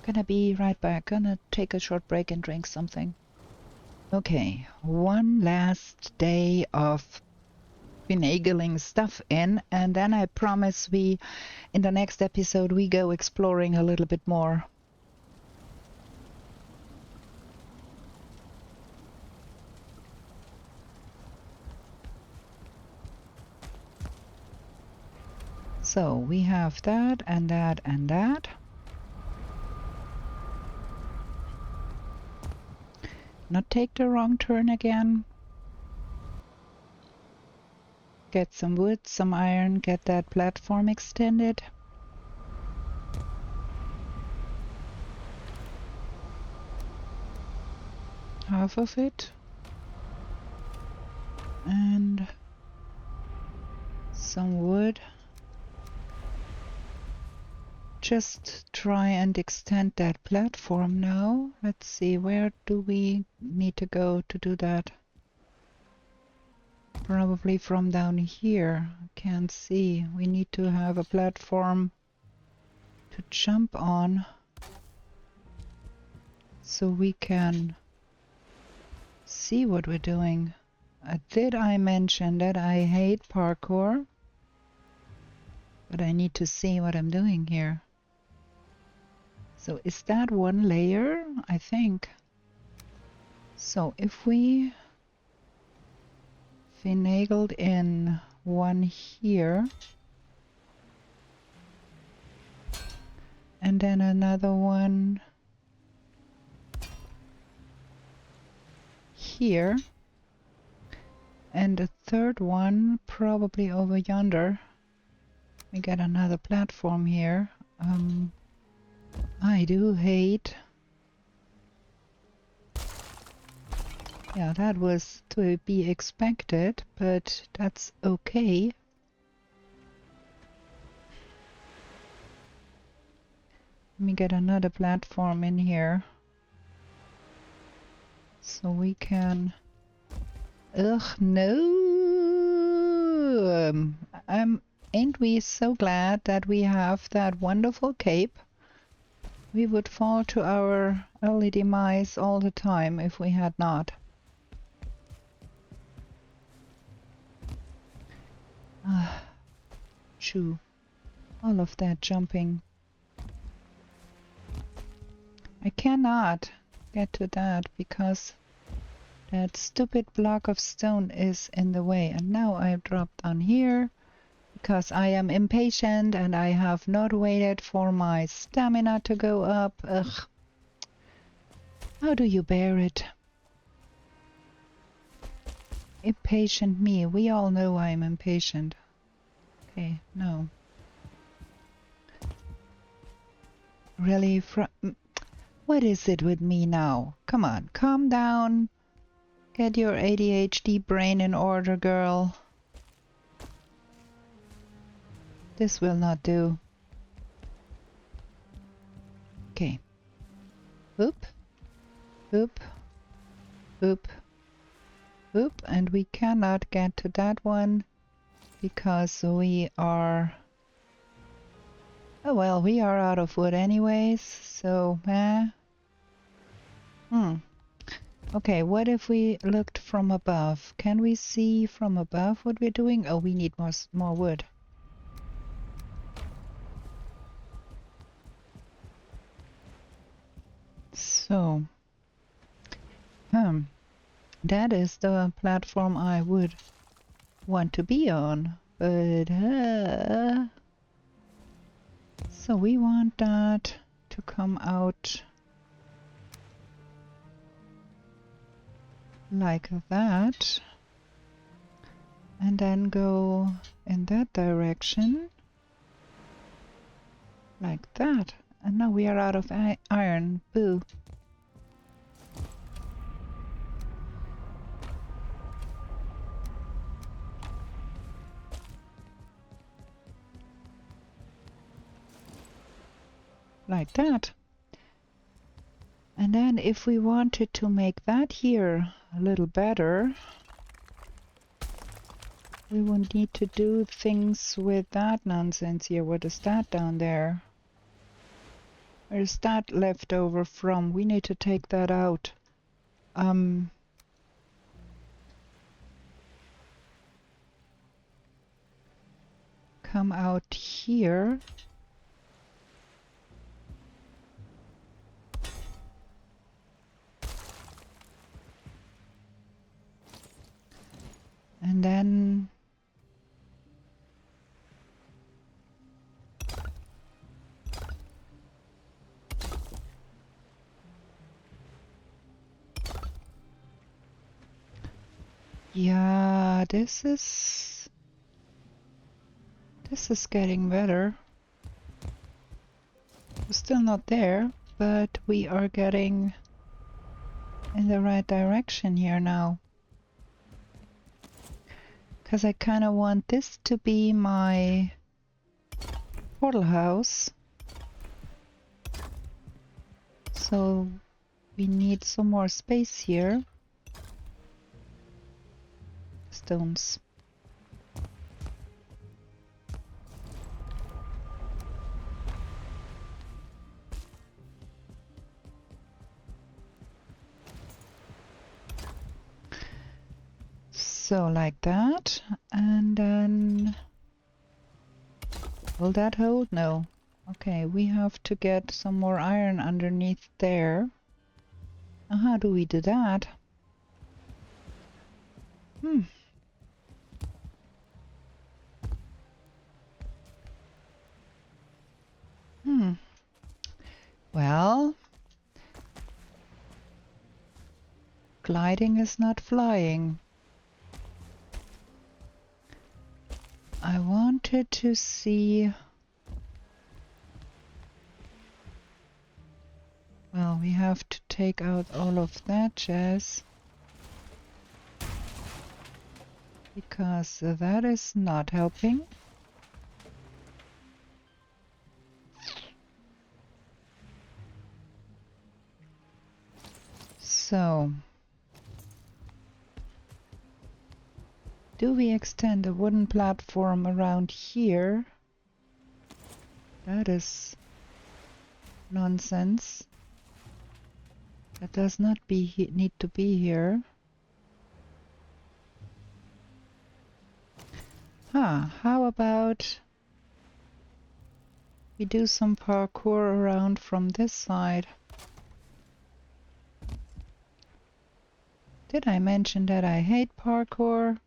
Gonna be right back. Gonna take a short break and drink something. Okay, one last day of finagling stuff in, and then I promise in the next episode we go exploring a little bit more. So we have that and that and that. Not take the wrong turn again. Get some wood, some iron, get that platform extended. Half of it. And some wood. Just try and extend that platform now. Let's see, where do we need to go to do that? Probably from down here. I can't see. We need to have a platform to jump on so we can see what we're doing. Did I mention that I hate parkour? But I need to see what I'm doing here. So is that one layer? I think. So if we finagled in one here, and then another one here, and a third one probably over yonder. We get another platform here. I do hate. Yeah, that was to be expected, but that's okay. Let me get another platform in here. So we can... Ugh, no! Ain't we so glad that we have that wonderful cape? We would fall to our early demise all the time if we had not. Shoo. All of that jumping. I cannot get to that because that stupid block of stone is in the way. And now I've dropped on here because I am impatient and I have not waited for my stamina to go up. Ugh. How do you bear it? Impatient me. We all know I'm impatient. Okay, no. Really? What is it with me now? Come on, calm down. Get your ADHD brain in order, girl. This will not do. Okay. Oop. Oop. Oop. Oop. And we cannot get to that one because we are... Oh well, we are out of wood anyways, so okay, what if we looked from above? Can we see from above what we're doing? Oh, we need more wood. So, that is the platform I would want to be on, but so we want that to come out like that and then go in that direction like that. And now we are out of iron. Boo. Like that. And then if we wanted to make that here a little better, we would need to do things with that nonsense here. What is that down there? Where is that left over from? We need to take that out. Come out here. And then yeah, this is getting better. We're still not there, but we are getting in the right direction here now. Because I kind of want this to be my portal house. So we need some more space here. Stones. So like that, and then will that hold? No. Okay, we have to get some more iron underneath there. Now how do we do that? gliding is not flying. I wanted to see... Well, we have to take out all of that jazz. Because that is not helping. So, do we extend a wooden platform around here? That is nonsense. That does not need to be here. How about we do some parkour around from this side? Did I mention that I hate parkour?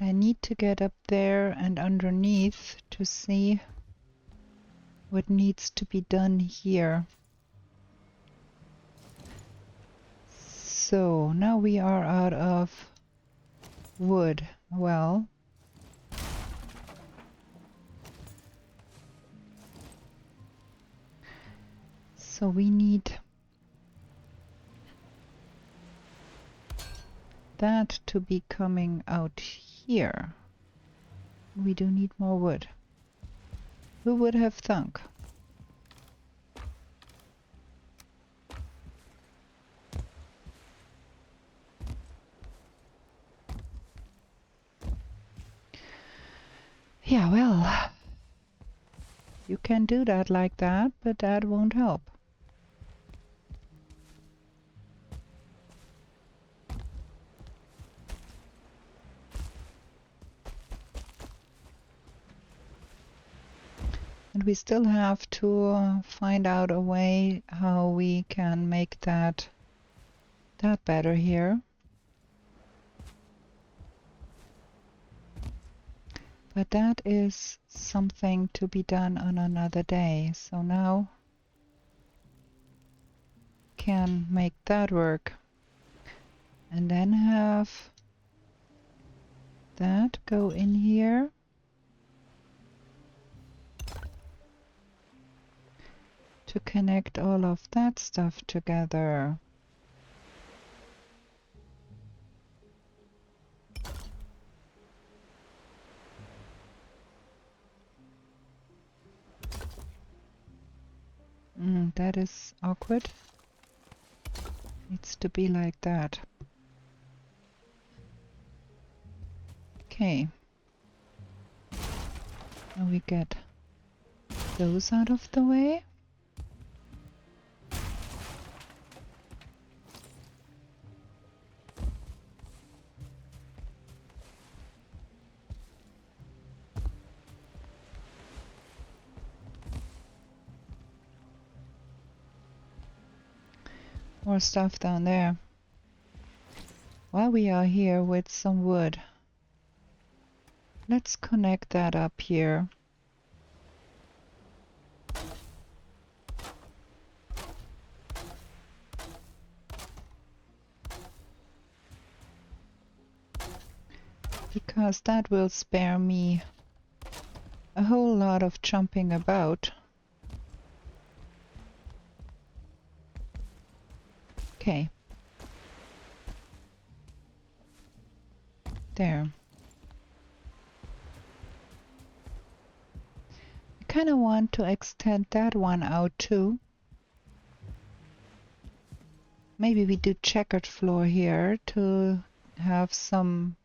I need to get up there and underneath to see what needs to be done here. So now we are out of wood. Well, so we need that to be coming out here. We do need more wood. Who would have thunk? Yeah, well, you can do that like that, but that won't help. And we still have to find out a way how we can make that better here. But that is something to be done on another day. So now can make that work. And then have that go in here. To connect all of that stuff together. That is awkward. Needs to be like that. Okay. Now we get those out of the way. More stuff down there. While we are here with some wood, let's connect that up here. Because that will spare me a whole lot of jumping about. Okay. There. I kind of want to extend that one out too. Maybe we do checkered floor here to have some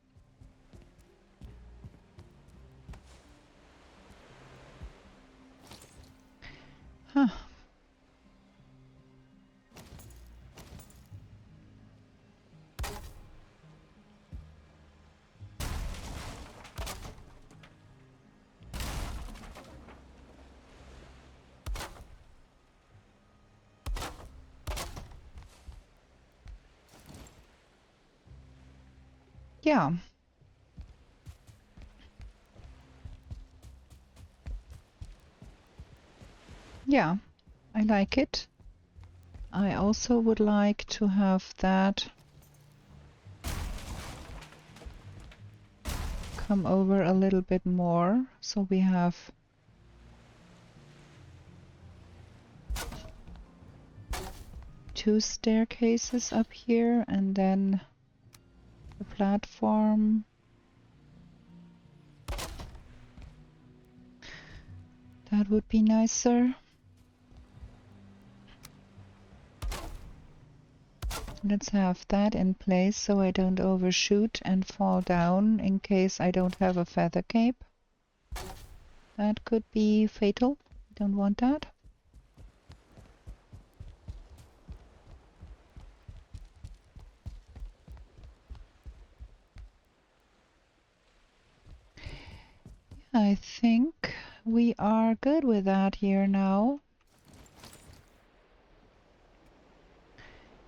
yeah. Yeah, I like it. I also would like to have that come over a little bit more, so we have two staircases up here and then the platform. That would be nicer. Let's have that in place so I don't overshoot and fall down in case I don't have a feather cape. That could be fatal. Don't want that. I think we are good with that here now.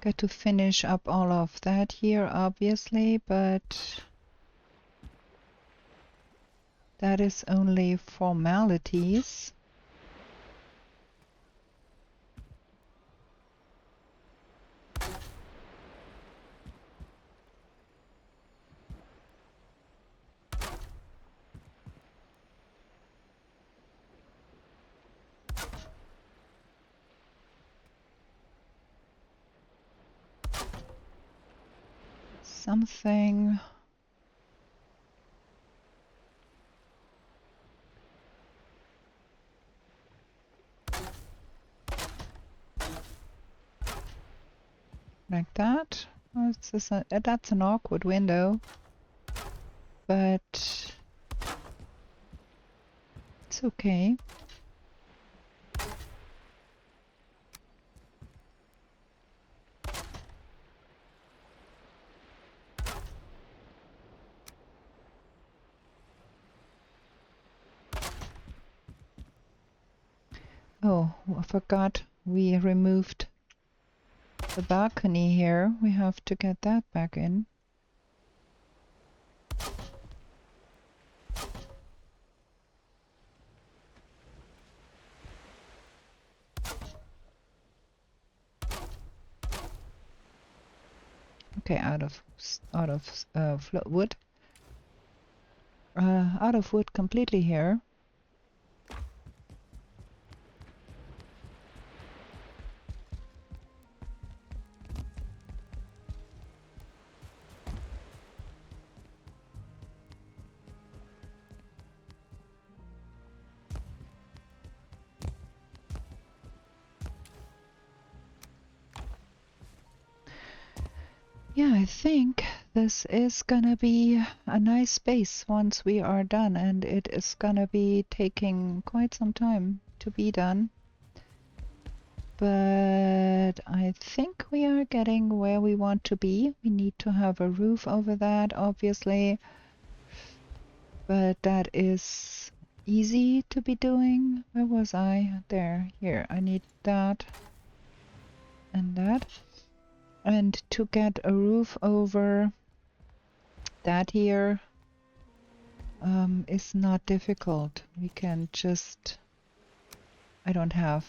Got to finish up all of that here, obviously, but that is only formalities. Something. Like that. Oh, that's an awkward window, but it's okay. Oh, I forgot we removed the balcony here. We have to get that back in. Okay, out of wood. Out of wood completely here. Yeah, I think this is gonna be a nice space once we are done, and it is gonna be taking quite some time to be done. But I think we are getting where we want to be. We need to have a roof over that, obviously, but that is easy to be doing. Where was I? There, here. I need that and that. And to get a roof over that here is not difficult. We can just... I don't have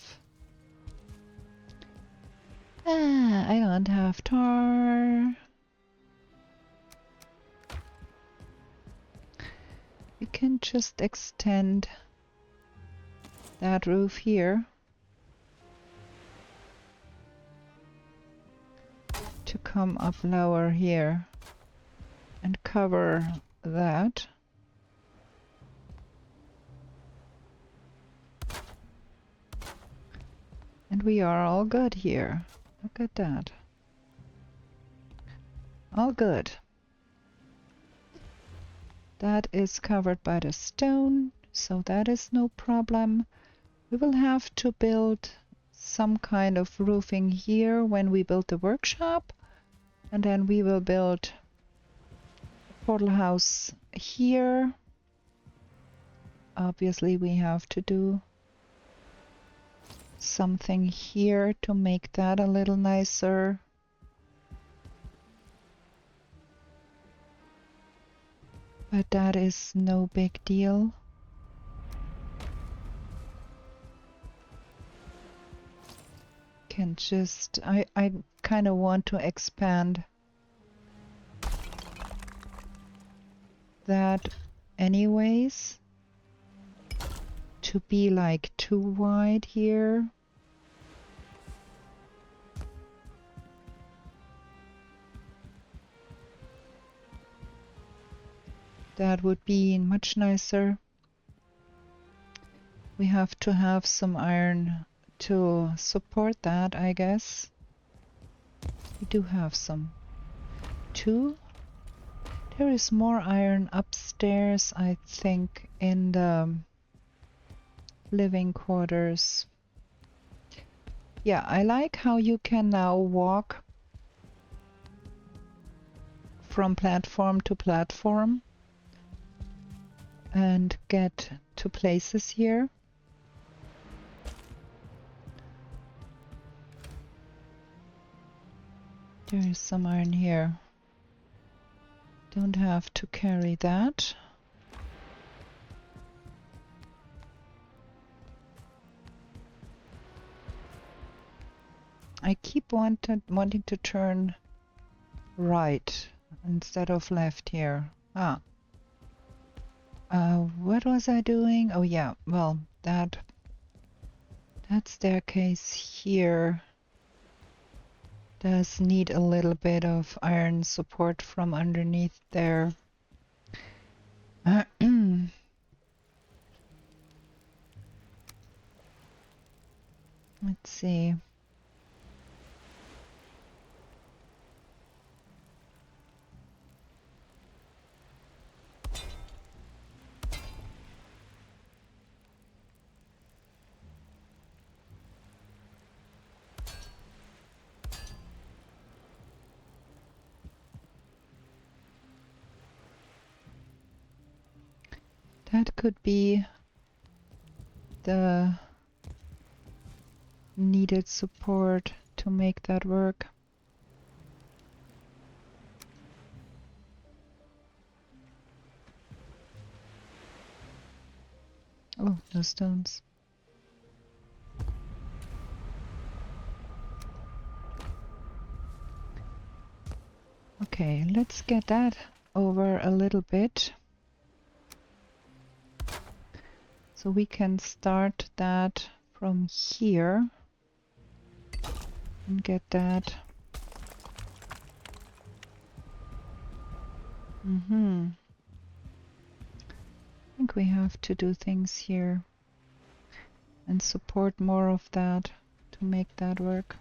tar. We can just extend that roof here to come up lower here and cover that. And we are all good here. Look at that. All good. That is covered by the stone, so that is no problem. We will have to build some kind of roofing here when we build the workshop, and then we will build a portal house here. Obviously we have to do something here to make that a little nicer. But that is no big deal. can just, I kind of want to expand that anyways, to be like too wide here. That would be much nicer. We have to have some iron to support that, I guess. We do have some. 2. There is more iron upstairs, I think, in the living quarters. Yeah, I like how you can now walk from platform to platform and get to places here. There is some iron here. Don't have to carry that. I keep wanting to turn right instead of left here. What was I doing? Oh yeah, well, that staircase here does need a little bit of iron support from underneath there. Let's see. That could be the needed support to make that work. Oh, no stones. Okay, let's get that over a little bit. So we can start that from here and get that. I think we have to do things here and support more of that to make that work.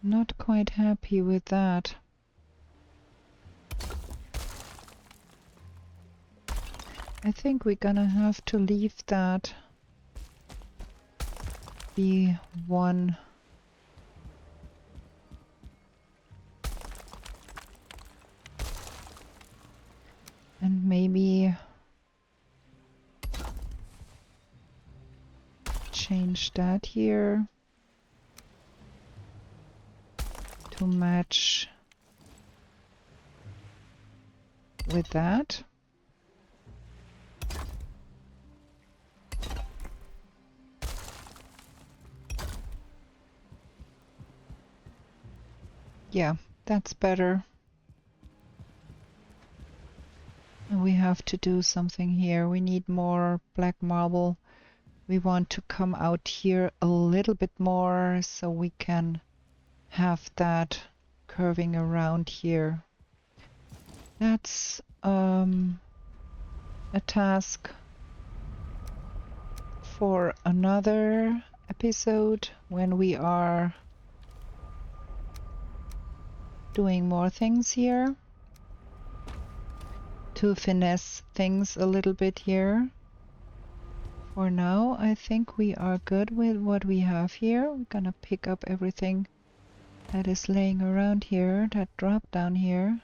Not quite happy with that. I think we're gonna have to leave that be one. And maybe change that here to match with that. Yeah, that's better. And we have to do something here. We need more black marble. We want to come out here a little bit more so we can have that curving around here. That's a task for another episode when we are doing more things here to finesse things a little bit here. For now, I think we are good with what we have here. We're gonna pick up everything that is laying around here, that drop down here.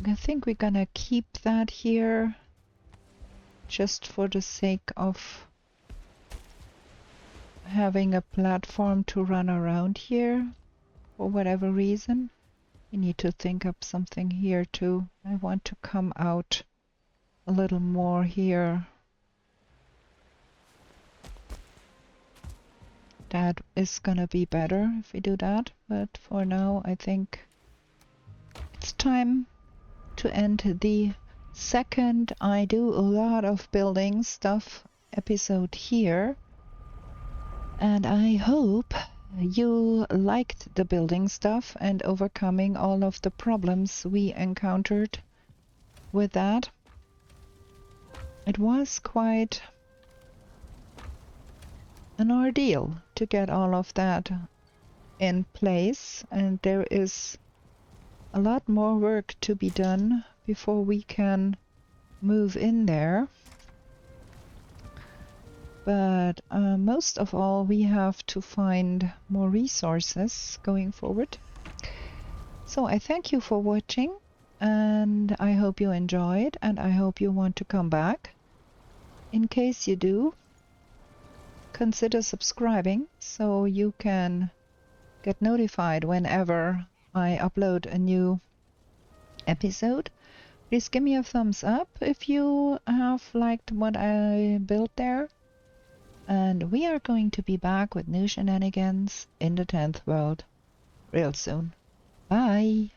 I think we're gonna keep that here just for the sake of having a platform to run around here for whatever reason. We need to think up something here too. I want to come out a little more here. That is gonna be better if we do that, but for now I think it's time to end the second I do a lot of building stuff episode here. And I hope you liked the building stuff and overcoming all of the problems we encountered with that. It was quite an ordeal to get all of that in place, and there is a lot more work to be done before we can move in there. But most of all, we have to find more resources going forward. So I thank you for watching, and I hope you enjoyed, and I hope you want to come back. In case you do, consider subscribing so you can get notified whenever I upload a new episode. Please give me a thumbs up if you have liked what I built there. And we are going to be back with new shenanigans in the 10th world real soon. Bye!